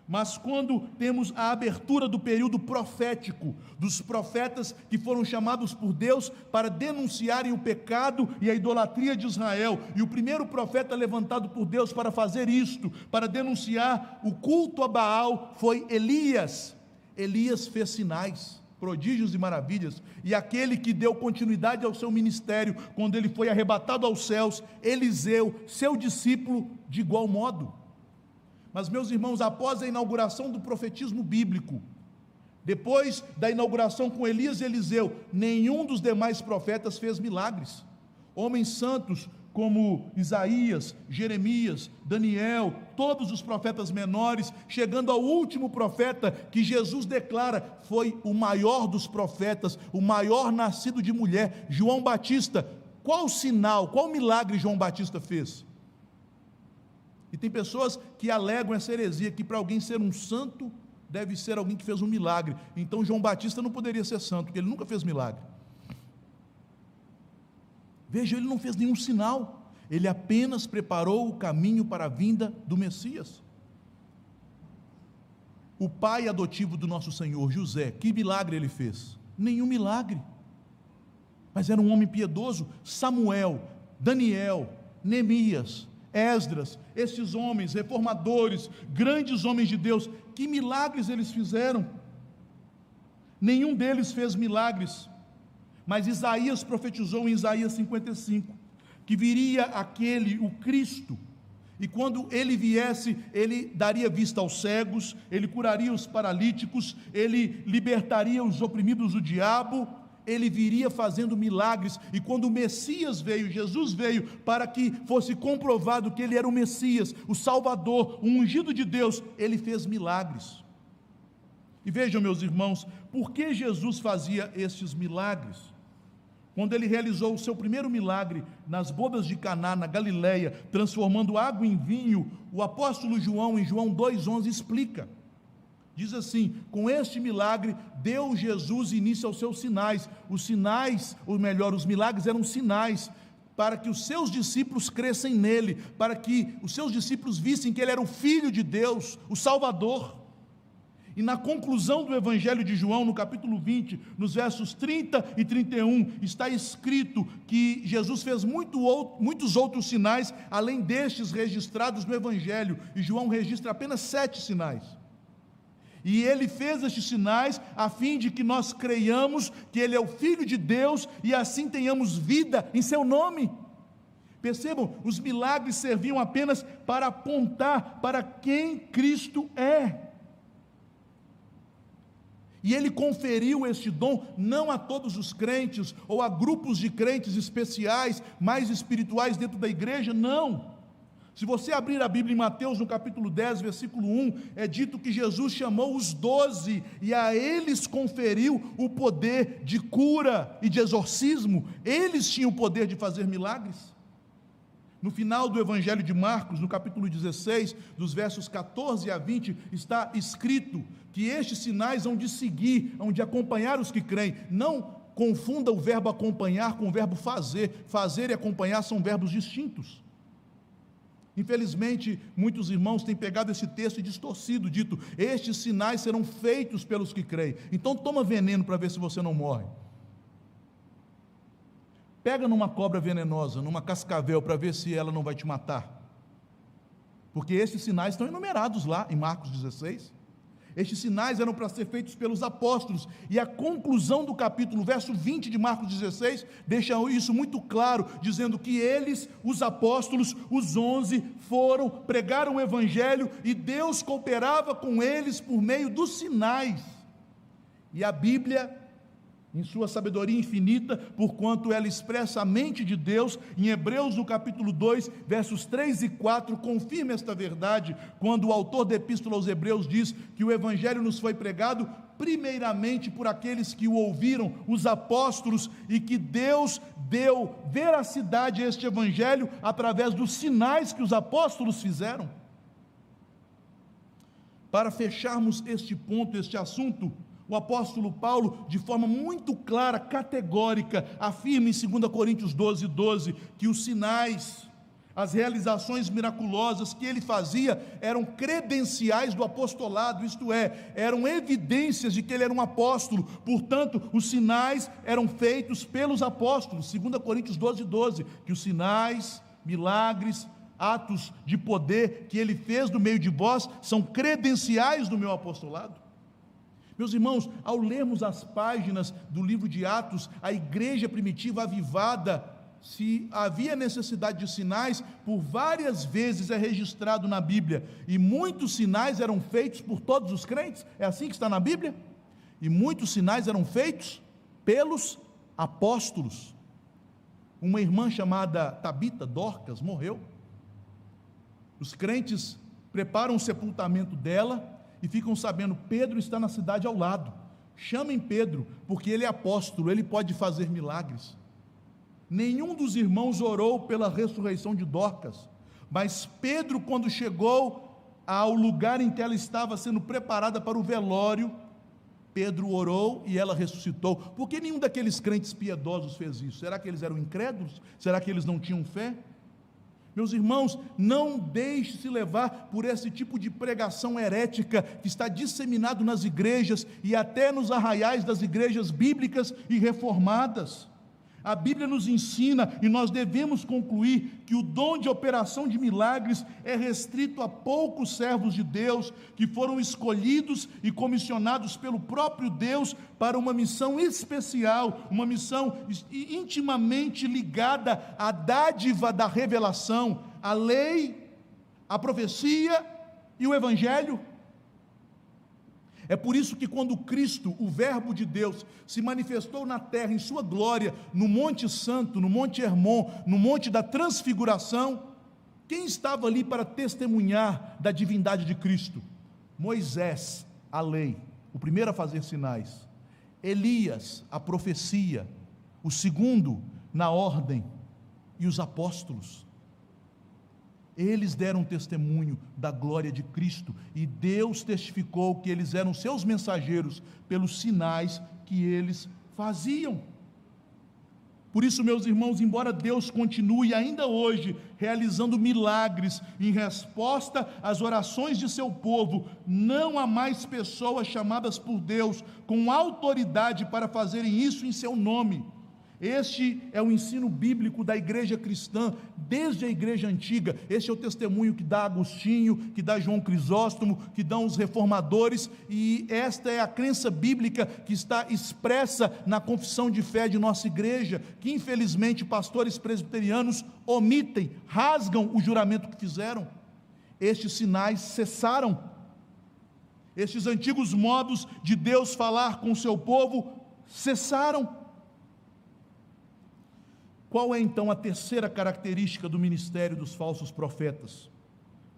Speaker 1: Mas quando temos a abertura do período profético, dos profetas que foram chamados por Deus para denunciarem o pecado e a idolatria de Israel, e o primeiro profeta levantado por Deus para fazer isto, para denunciar o culto a Baal, foi Elias. Elias fez sinais, prodígios e maravilhas, e aquele que deu continuidade ao seu ministério, quando ele foi arrebatado aos céus, Eliseu, seu discípulo, de igual modo. Mas, meus irmãos, após a inauguração do profetismo bíblico, depois da inauguração com Elias e Eliseu, nenhum dos demais profetas fez milagres. Homens santos como Isaías, Jeremias, Daniel, todos os profetas menores, chegando ao último profeta que Jesus declara foi o maior dos profetas, o maior nascido de mulher, João Batista. Qual sinal, qual milagre João Batista fez? E tem pessoas que alegam essa heresia, que para alguém ser um santo, deve ser alguém que fez um milagre. Então João Batista não poderia ser santo, porque ele nunca fez milagre. Veja, ele não fez nenhum sinal, ele apenas preparou o caminho para a vinda do Messias. O pai adotivo do nosso Senhor, José, que milagre ele fez? Nenhum milagre, mas era um homem piedoso. Samuel, Daniel, Neemias, Esdras, esses homens reformadores, grandes homens de Deus, que milagres eles fizeram? Nenhum deles fez milagres. Mas Isaías profetizou em Isaías 55, que viria aquele, o Cristo, e quando ele viesse, ele daria vista aos cegos, ele curaria os paralíticos, ele libertaria os oprimidos do diabo, ele viria fazendo milagres. E quando o Messias veio, Jesus veio, para que fosse comprovado que ele era o Messias, o Salvador, o ungido de Deus, ele fez milagres. E vejam, meus irmãos, por que Jesus fazia estes milagres? Quando ele realizou o seu primeiro milagre nas bodas de Caná, na Galileia, transformando água em vinho, o apóstolo João, em João 2,11, explica. Diz assim: com este milagre, deu Jesus início aos seus sinais. Os sinais, ou melhor, os milagres eram sinais, para que os seus discípulos crescem nele, para que os seus discípulos vissem que ele era o Filho de Deus, o Salvador. E na conclusão do Evangelho de João, no capítulo 20, nos versos 30 e 31, está escrito que Jesus fez muitos outros sinais, além destes registrados no Evangelho, e João registra apenas 7 sinais. E ele fez estes sinais a fim de que nós creiamos que ele é o Filho de Deus e assim tenhamos vida em seu nome. Percebam, os milagres serviam apenas para apontar para quem Cristo é. E ele conferiu este dom não a todos os crentes, ou a grupos de crentes especiais, mais espirituais dentro da igreja, não. Se você abrir a Bíblia em Mateus, no capítulo 10, versículo 1, é dito que Jesus chamou os 12, e a eles conferiu o poder de cura e de exorcismo. Eles tinham o poder de fazer milagres. No final do Evangelho de Marcos, no capítulo 16, dos versos 14 a 20, está escrito que estes sinais hão de seguir, hão de acompanhar os que creem. Não confunda o verbo acompanhar com o verbo fazer. Fazer e acompanhar são verbos distintos. Infelizmente, muitos irmãos têm pegado esse texto e distorcido, dito: estes sinais serão feitos pelos que creem. Então toma veneno para ver se você não morre. Pega numa cobra venenosa, numa cascavel, para ver se ela não vai te matar. Porque esses sinais estão enumerados lá em Marcos 16. Estes sinais eram para ser feitos pelos apóstolos. E a conclusão do capítulo, verso 20 de Marcos 16, deixa isso muito claro, dizendo que eles, os apóstolos, os 11, foram, pregaram o Evangelho, e Deus cooperava com eles por meio dos sinais. E a Bíblia, em sua sabedoria infinita, porquanto ela expressa a mente de Deus, em Hebreus no capítulo 2, versos 3 e 4, confirma esta verdade, quando o autor da epístola aos Hebreus diz que o Evangelho nos foi pregado primeiramente por aqueles que o ouviram, os apóstolos, e que Deus deu veracidade a este Evangelho através dos sinais que os apóstolos fizeram. Para fecharmos este ponto, este assunto, o apóstolo Paulo, de forma muito clara, categórica, afirma em 2 Coríntios 12, que os sinais, as realizações miraculosas que ele fazia, eram credenciais do apostolado, isto é, eram evidências de que ele era um apóstolo. Portanto, os sinais eram feitos pelos apóstolos. 2 Coríntios 12, que os sinais, milagres, atos de poder que ele fez no meio de vós, são credenciais do meu apostolado. Meus irmãos, ao lermos as páginas do livro de Atos, a igreja primitiva avivada se havia necessidade de sinais, por várias vezes é registrado na Bíblia, e muitos sinais eram feitos por todos os crentes, é assim que está na Bíblia? E muitos sinais eram feitos pelos apóstolos. Uma irmã chamada Tabita, Dorcas, morreu. Os crentes preparam o sepultamento dela, e ficam sabendo, Pedro está na cidade ao lado, chamem Pedro, porque ele é apóstolo, ele pode fazer milagres. Nenhum dos irmãos orou pela ressurreição de Dorcas, mas Pedro, quando chegou ao lugar em que ela estava sendo preparada para o velório, Pedro orou e ela ressuscitou. Por que nenhum daqueles crentes piedosos fez isso? Será que eles eram incrédulos? Será que eles não tinham fé? Meus irmãos, não deixe se levar por esse tipo de pregação herética que está disseminado nas igrejas e até nos arraiais das igrejas bíblicas e reformadas. A Bíblia nos ensina, e nós devemos concluir, que o dom de operação de milagres é restrito a poucos servos de Deus, que foram escolhidos e comissionados pelo próprio Deus para uma missão especial, uma missão intimamente ligada à dádiva da revelação, à lei, à profecia e o Evangelho. É por isso que quando Cristo, o Verbo de Deus, se manifestou na terra em sua glória, no Monte Santo, no Monte Hermon, no Monte da Transfiguração, quem estava ali para testemunhar da divindade de Cristo? Moisés, a lei, o primeiro a fazer sinais. Elias, a profecia, o segundo na ordem, e os apóstolos. Eles deram testemunho da glória de Cristo, e Deus testificou que eles eram seus mensageiros pelos sinais que eles faziam. Por isso, meus irmãos, embora Deus continue ainda hoje realizando milagres em resposta às orações de seu povo, não há mais pessoas chamadas por Deus com autoridade para fazerem isso em seu nome. Este é o ensino bíblico da igreja cristã, desde a igreja antiga. Este é o testemunho que dá Agostinho, que dá João Crisóstomo, que dão os reformadores, e esta é a crença bíblica que está expressa na confissão de fé de nossa igreja, que infelizmente pastores presbiterianos omitem, rasgam o juramento que fizeram. Estes sinais cessaram. Estes antigos modos de Deus falar com o seu povo cessaram. Qual é então a terceira característica do ministério dos falsos profetas?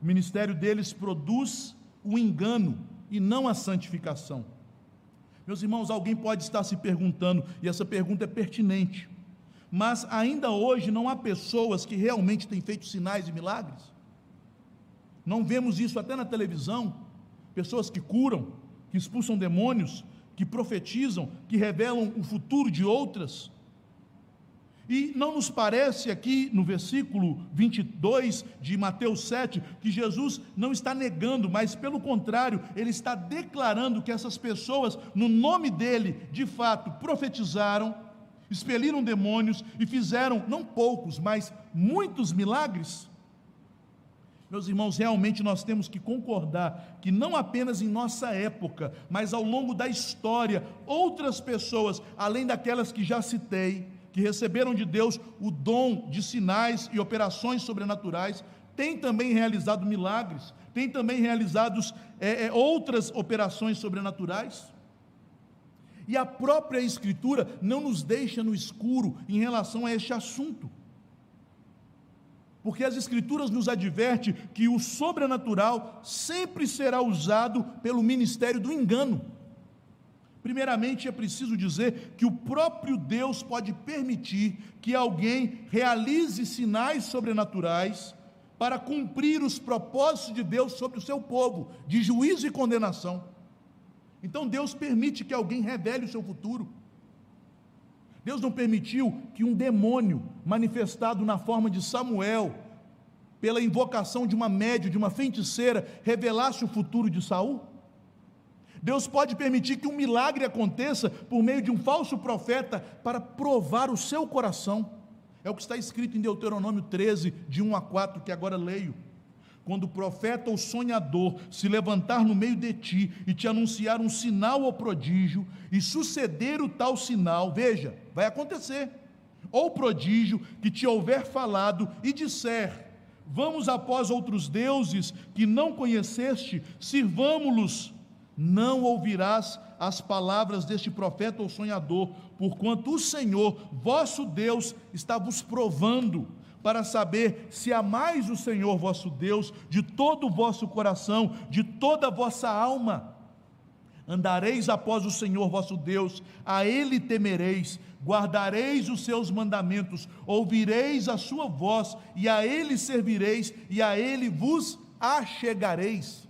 Speaker 1: O ministério deles produz o engano e não a santificação. Meus irmãos, alguém pode estar se perguntando, e essa pergunta é pertinente, mas ainda hoje não há pessoas que realmente têm feito sinais e milagres? Não vemos isso até na televisão? Pessoas que curam, que expulsam demônios, que profetizam, que revelam o futuro de outras. E não nos parece aqui no versículo 22 de Mateus 7, que Jesus não está negando, mas pelo contrário, ele está declarando que essas pessoas, no nome dele, de fato, profetizaram, expeliram demônios e fizeram, não poucos, mas muitos milagres? Meus irmãos, realmente nós temos que concordar que não apenas em nossa época, mas ao longo da história, outras pessoas, além daquelas que já citei, que receberam de Deus o dom de sinais e operações sobrenaturais, têm também realizado milagres, têm também realizado outras operações sobrenaturais. E a própria Escritura não nos deixa no escuro em relação a este assunto, porque as Escrituras nos advertem que o sobrenatural sempre será usado pelo ministério do engano. Primeiramente, é preciso dizer que o próprio Deus pode permitir que alguém realize sinais sobrenaturais para cumprir os propósitos de Deus sobre o seu povo, de juízo e condenação. Então Deus permite que alguém revele o seu futuro. Deus não permitiu que um demônio manifestado na forma de Samuel, pela invocação de uma médium, de uma feiticeira, revelasse o futuro de Saul. Deus pode permitir que um milagre aconteça por meio de um falso profeta para provar o seu coração. É o que está escrito em Deuteronômio 13, de 1 a 4, que agora leio. Quando o profeta ou sonhador se levantar no meio de ti e te anunciar um sinal ou prodígio, e suceder o tal sinal, veja, vai acontecer, ou prodígio que te houver falado, e disser: vamos após outros deuses que não conheceste, sirvamo-los, não ouvirás as palavras deste profeta ou sonhador, porquanto o Senhor, vosso Deus, está vos provando, para saber se amais o Senhor vosso Deus de todo o vosso coração, de toda a vossa alma. Andareis após o Senhor vosso Deus, a Ele temereis, guardareis os seus mandamentos, ouvireis a sua voz, e a Ele servireis, e a Ele vos achegareis.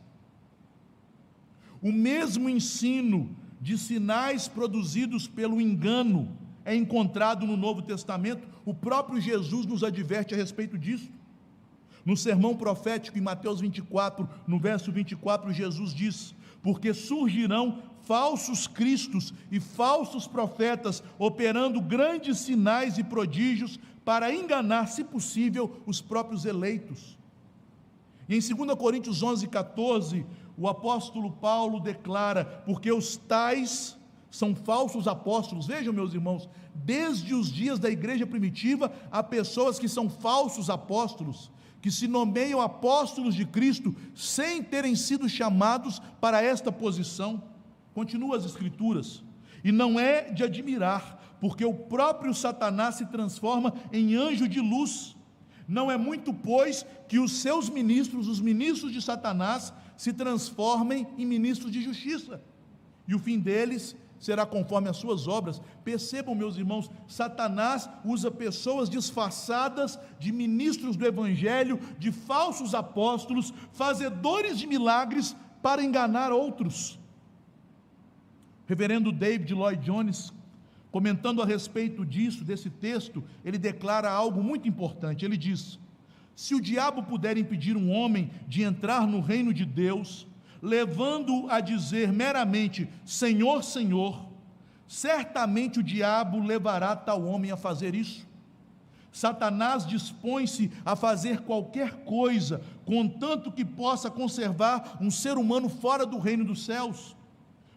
Speaker 1: O mesmo ensino de sinais produzidos pelo engano é encontrado no Novo Testamento. O próprio Jesus nos adverte a respeito disso. No sermão profético em Mateus 24, no verso 24, Jesus diz: porque surgirão falsos cristos e falsos profetas, operando grandes sinais e prodígios, para enganar, se possível, os próprios eleitos. E em 2 Coríntios 11, 14, o apóstolo Paulo declara: porque os tais são falsos apóstolos. Vejam, meus irmãos, desde os dias da igreja primitiva, há pessoas que são falsos apóstolos, que se nomeiam apóstolos de Cristo, sem terem sido chamados para esta posição. Continua as Escrituras, e não é de admirar, porque o próprio Satanás se transforma em anjo de luz. Não é muito, pois, que os seus ministros, os ministros de Satanás, se transformem em ministros de justiça, e o fim deles será conforme as suas obras. Percebam, meus irmãos, Satanás usa pessoas disfarçadas de ministros do Evangelho, de falsos apóstolos, fazedores de milagres, para enganar outros. Reverendo David Lloyd Jones, comentando a respeito disso, desse texto, ele declara algo muito importante. Ele diz: se o diabo puder impedir um homem de entrar no reino de Deus, levando-o a dizer meramente Senhor, Senhor, certamente o diabo levará tal homem a fazer isso. Satanás dispõe-se a fazer qualquer coisa, contanto que possa conservar um ser humano fora do reino dos céus.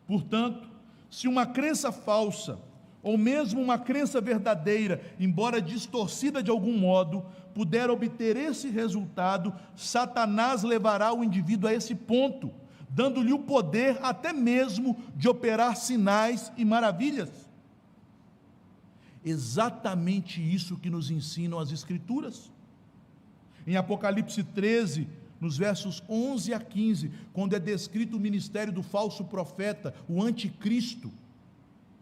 Speaker 1: Portanto, se uma crença falsa, ou mesmo uma crença verdadeira, embora distorcida de algum modo, puder obter esse resultado, Satanás levará o indivíduo a esse ponto, dando-lhe o poder até mesmo de operar sinais e maravilhas. Exatamente isso que nos ensinam as Escrituras. Em Apocalipse 13, nos versos 11 a 15, quando é descrito o ministério do falso profeta, o anticristo,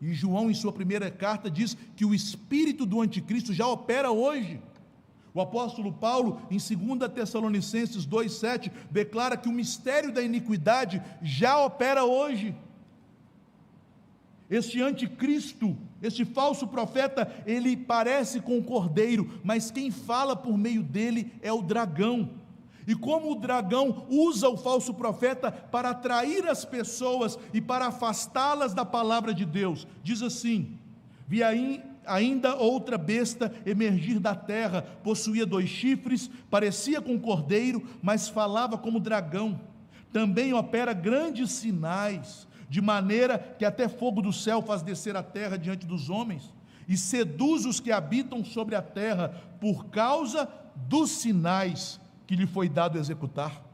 Speaker 1: e João, em sua primeira carta, diz que o espírito do anticristo já opera hoje. O apóstolo Paulo, em 2 Tessalonicenses 2,7, declara que o mistério da iniquidade já opera hoje. Este anticristo, este falso profeta, ele parece com o cordeiro, mas quem fala por meio dele é o dragão. E como o dragão usa o falso profeta para atrair as pessoas e para afastá-las da palavra de Deus, diz assim: vi ainda outra besta emergir da terra, possuía 2 chifres, parecia com cordeiro, mas falava como dragão. Também opera grandes sinais, de maneira que até fogo do céu faz descer a terra diante dos homens, e seduz os que habitam sobre a terra, por causa dos sinais que lhe foi dado executar.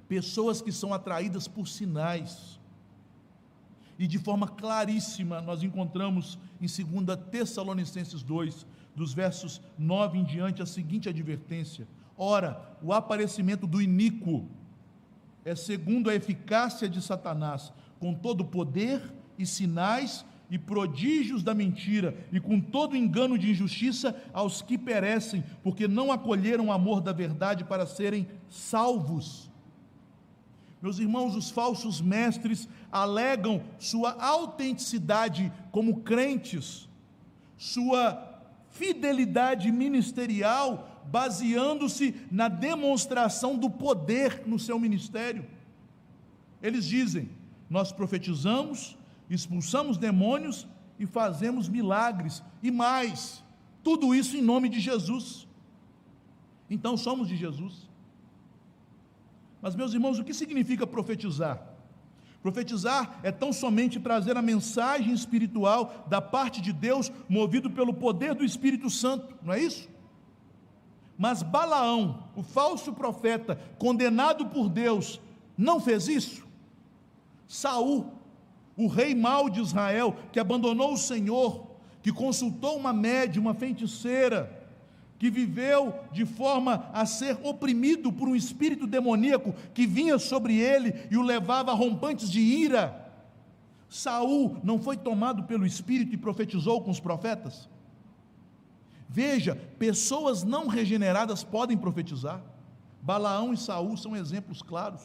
Speaker 1: Pessoas que são atraídas por sinais, e de forma claríssima nós encontramos em 2 Tessalonicenses 2, dos versos 9 em diante, a seguinte advertência: ora, o aparecimento do iníquo é segundo a eficácia de Satanás, com todo o poder e sinais e prodígios da mentira, e com todo engano de injustiça aos que perecem, porque não acolheram o amor da verdade para serem salvos. Meus irmãos, os falsos mestres alegam sua autenticidade como crentes, sua fidelidade ministerial, baseando-se na demonstração do poder no seu ministério. Eles dizem: nós profetizamos, expulsamos demônios e fazemos milagres, e mais, tudo isso em nome de Jesus. Então somos de Jesus. Mas, meus irmãos, o que significa profetizar? Profetizar é tão somente trazer a mensagem espiritual da parte de Deus, movido pelo poder do Espírito Santo, não é isso? Mas Balaão, o falso profeta, condenado por Deus, não fez isso? Saul, o rei mau de Israel, que abandonou o Senhor, que consultou uma médium, uma feiticeira, que viveu de forma a ser oprimido por um espírito demoníaco que vinha sobre ele e o levava a rompantes de ira. Saul não foi tomado pelo espírito e profetizou com os profetas? Veja, pessoas não regeneradas podem profetizar. Balaão e Saul são exemplos claros.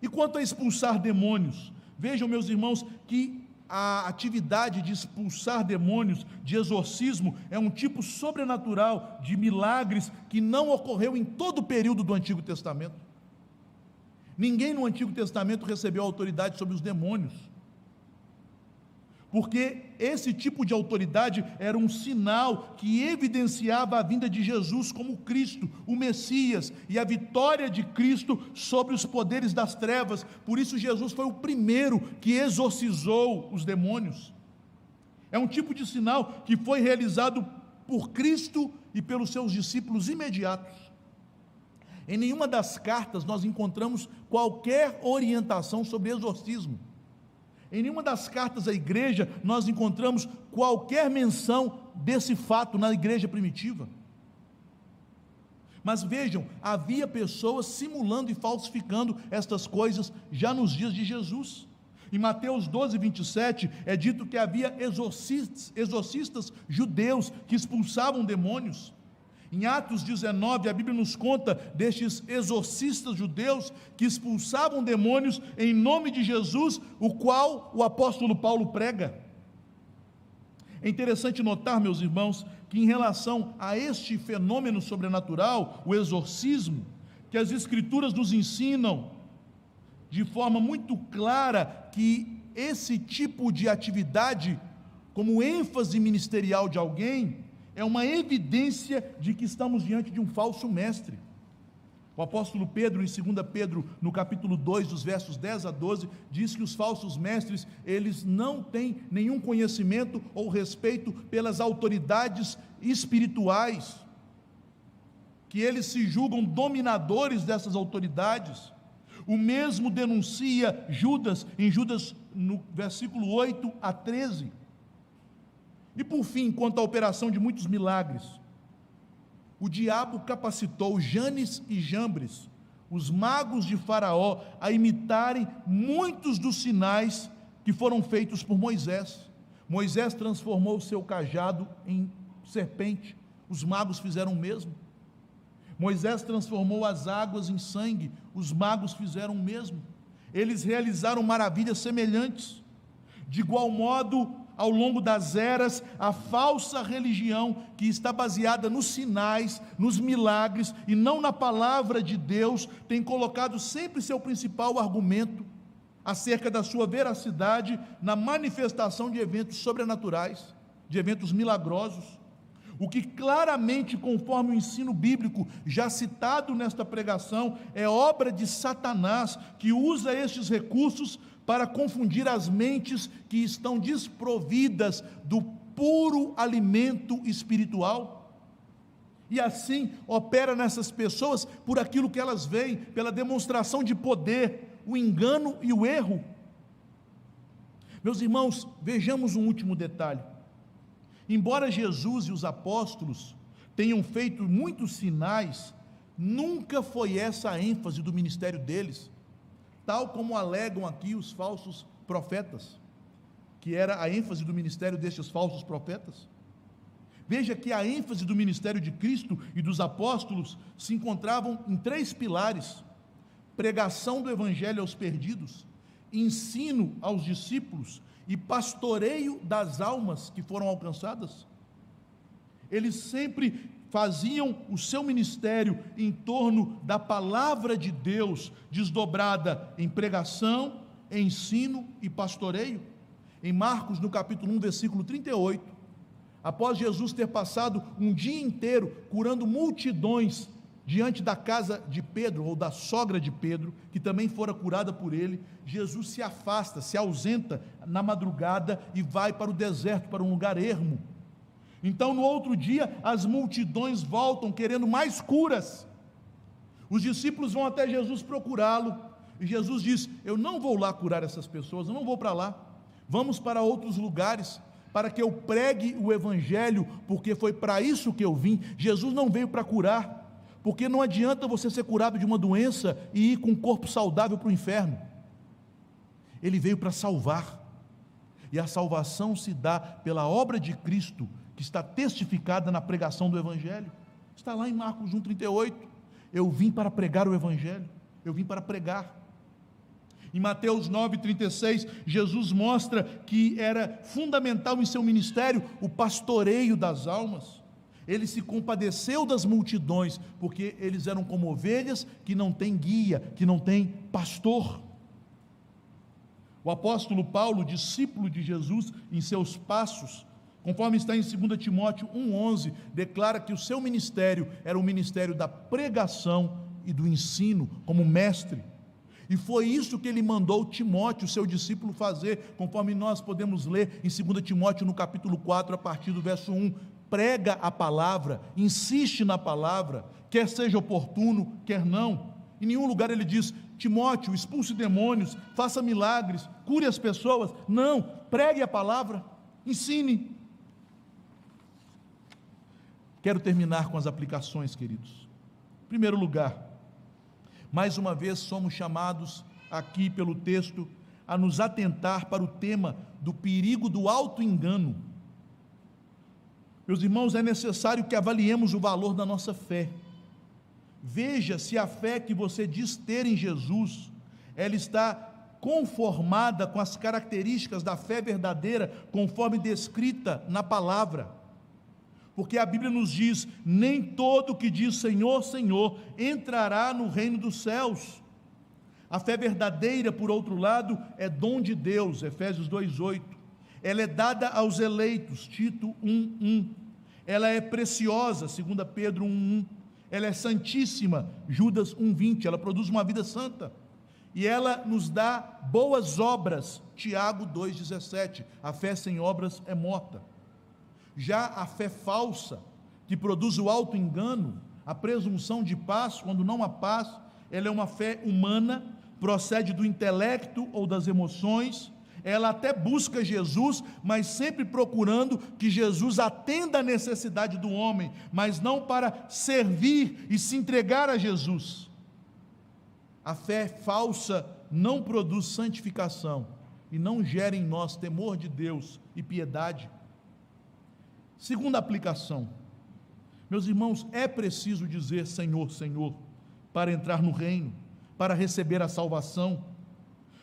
Speaker 1: E quanto a expulsar demônios, vejam, meus irmãos, que a atividade de expulsar demônios, de exorcismo, é um tipo sobrenatural de milagres que não ocorreu em todo o período do Antigo Testamento. Ninguém no Antigo Testamento recebeu autoridade sobre os demônios, porque esse tipo de autoridade era um sinal que evidenciava a vinda de Jesus como Cristo, o Messias, e a vitória de Cristo sobre os poderes das trevas. Por isso Jesus foi o primeiro que exorcizou os demônios. É um tipo de sinal que foi realizado por Cristo e pelos seus discípulos imediatos. Em nenhuma das cartas nós encontramos qualquer orientação sobre exorcismo. Em nenhuma das cartas à igreja nós encontramos qualquer menção desse fato na igreja primitiva. Mas vejam, havia pessoas simulando e falsificando estas coisas já nos dias de Jesus. Em Mateus 12, 27, é dito que havia exorcistas judeus que expulsavam demônios. Em Atos 19, a Bíblia nos conta destes exorcistas judeus que expulsavam demônios em nome de Jesus, o qual o apóstolo Paulo prega. É interessante notar, meus irmãos, que em relação a este fenômeno sobrenatural, o exorcismo, que as Escrituras nos ensinam de forma muito clara que esse tipo de atividade, como ênfase ministerial de alguém, é uma evidência de que estamos diante de um falso mestre. O apóstolo Pedro, em 2 Pedro, no capítulo 2, dos versos 10 a 12, diz que os falsos mestres, eles não têm nenhum conhecimento ou respeito pelas autoridades espirituais, que eles se julgam dominadores dessas autoridades. O mesmo denuncia Judas, em Judas, no versículo 8 a 13. E por fim, quanto à operação de muitos milagres, o diabo capacitou Janes e Jambres, os magos de Faraó, a imitarem muitos dos sinais que foram feitos por Moisés. Moisés transformou o seu cajado em serpente, os magos fizeram o mesmo. Moisés transformou as águas em sangue, os magos fizeram o mesmo. Eles realizaram maravilhas semelhantes. De igual modo, ao longo das eras, a falsa religião que está baseada nos sinais, nos milagres e não na palavra de Deus, tem colocado sempre seu principal argumento acerca da sua veracidade na manifestação de eventos sobrenaturais, de eventos milagrosos, o que claramente, conforme o ensino bíblico já citado nesta pregação, é obra de Satanás, que usa estes recursos para confundir as mentes que estão desprovidas do puro alimento espiritual, e assim opera nessas pessoas por aquilo que elas veem, pela demonstração de poder, o engano e o erro. Meus irmãos, vejamos um último detalhe. Embora Jesus e os apóstolos tenham feito muitos sinais, nunca foi essa a ênfase do ministério deles, tal como alegam aqui os falsos profetas, que era a ênfase do ministério destes falsos profetas. Veja que a ênfase do ministério de Cristo e dos apóstolos se encontravam em 3 pilares: pregação do evangelho aos perdidos, ensino aos discípulos e pastoreio das almas que foram alcançadas. Eles sempre faziam o seu ministério em torno da palavra de Deus, desdobrada em pregação, ensino e pastoreio. Em Marcos, no capítulo 1, versículo 38, após Jesus ter passado um dia inteiro curando multidões diante da casa de Pedro, ou da sogra de Pedro, que também fora curada por ele, Jesus se afasta, se ausenta na madrugada e vai para o deserto, para um lugar ermo. Então, no outro dia, as multidões voltam querendo mais curas. Os discípulos vão até Jesus procurá-lo, e Jesus diz: eu não vou lá curar essas pessoas, eu não vou para lá, vamos para outros lugares, para que eu pregue o evangelho, porque foi para isso que eu vim. Jesus não veio para curar, porque não adianta você ser curado de uma doença e ir com um corpo saudável para o inferno. Ele veio para salvar, e a salvação se dá pela obra de Cristo, que está testificada na pregação do evangelho. Está lá em Marcos 1,38, eu vim para pregar o evangelho, eu vim para pregar. Em Mateus 9,36, Jesus mostra que era fundamental em seu ministério o pastoreio das almas. Ele se compadeceu das multidões, porque eles eram como ovelhas que não têm guia, que não têm pastor. O apóstolo Paulo, discípulo de Jesus, em seus passos, conforme está em 2 Timóteo 1,11, declara que o seu ministério era o ministério da pregação e do ensino, como mestre. E foi isso que ele mandou Timóteo, seu discípulo, fazer, conforme nós podemos ler em 2 Timóteo, no capítulo 4, a partir do verso 1. Prega a palavra, insiste na palavra, quer seja oportuno, quer não. Em nenhum lugar ele diz: Timóteo, expulse demônios, faça milagres, cure as pessoas. Não, pregue a palavra, ensine. Quero terminar com as aplicações, queridos. Em primeiro lugar, mais uma vez somos chamados aqui pelo texto a nos atentar para o tema do perigo do auto-engano. Meus irmãos, é necessário que avaliemos o valor da nossa fé. Veja se a fé que você diz ter em Jesus, ela está conformada com as características da fé verdadeira, conforme descrita na palavra. Porque a Bíblia nos diz: nem todo que diz Senhor, Senhor, entrará no reino dos céus. A fé verdadeira, por outro lado, é dom de Deus, Efésios 2,8. Ela é dada aos eleitos, Tito 1,1. Ela é preciosa, 2 Pedro 1,1. Ela é santíssima, Judas 1,20. Ela produz uma vida santa. E ela nos dá boas obras, Tiago 2,17. A fé sem obras é morta. Já a fé falsa, que produz o auto-engano, a presunção de paz, quando não há paz, ela é uma fé humana, procede do intelecto ou das emoções. Ela até busca Jesus, mas sempre procurando que Jesus atenda a necessidade do homem, mas não para servir e se entregar a Jesus. A fé falsa não produz santificação e não gera em nós temor de Deus e piedade. Segunda aplicação, meus irmãos, é preciso dizer Senhor, Senhor, para entrar no reino, para receber a salvação.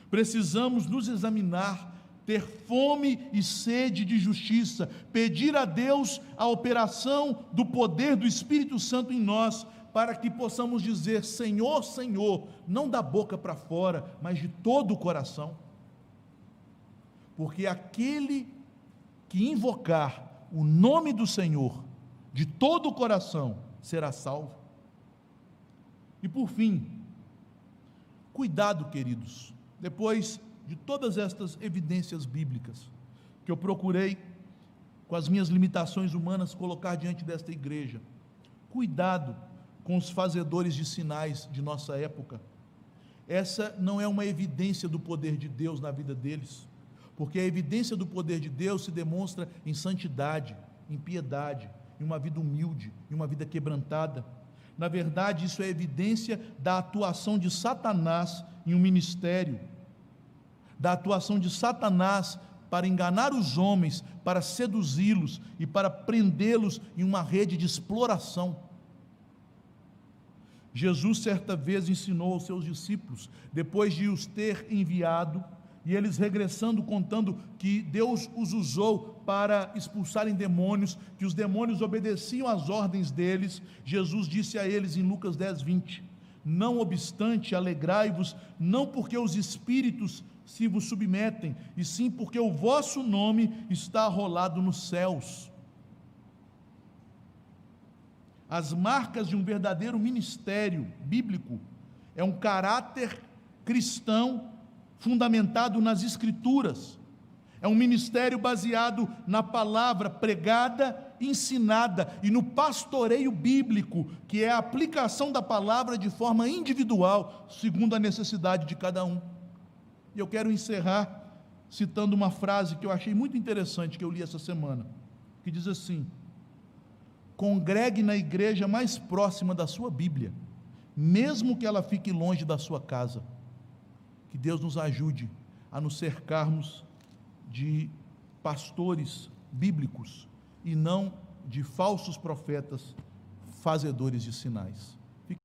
Speaker 1: Precisamos nos examinar, ter fome e sede de justiça, pedir a Deus a operação do poder do Espírito Santo em nós, para que possamos dizer Senhor, Senhor, não da boca para fora, mas de todo o coração. Porque aquele que invocar o nome do Senhor de todo o coração será salvo. E por fim, cuidado, queridos, depois de todas estas evidências bíblicas que eu procurei, com as minhas limitações humanas, colocar diante desta igreja, cuidado com os fazedores de sinais de nossa época. Essa não é uma evidência do poder de Deus na vida deles, porque a evidência do poder de Deus se demonstra em santidade, em piedade, em uma vida humilde, em uma vida quebrantada. Na verdade, isso é evidência da atuação de Satanás em um ministério, da atuação de Satanás para enganar os homens, para seduzi-los e para prendê-los em uma rede de exploração. Jesus certa vez ensinou aos seus discípulos, depois de os ter enviado, e eles regressando contando que Deus os usou para expulsarem demônios, que os demônios obedeciam às ordens deles. Jesus disse a eles em Lucas 10:20, não obstante alegrai-vos, não porque os espíritos se vos submetem, e sim porque o vosso nome está arrolado nos céus. As marcas de um verdadeiro ministério bíblico é um caráter cristão fundamentado nas Escrituras. É um ministério baseado na palavra pregada, ensinada e no pastoreio bíblico, que é a aplicação da palavra de forma individual, segundo a necessidade de cada um. E eu quero encerrar citando uma frase que eu achei muito interessante, que eu li essa semana, que diz assim: congregue na igreja mais próxima da sua Bíblia, mesmo que ela fique longe da sua casa. Que Deus nos ajude a nos cercarmos de pastores bíblicos e não de falsos profetas fazedores de sinais.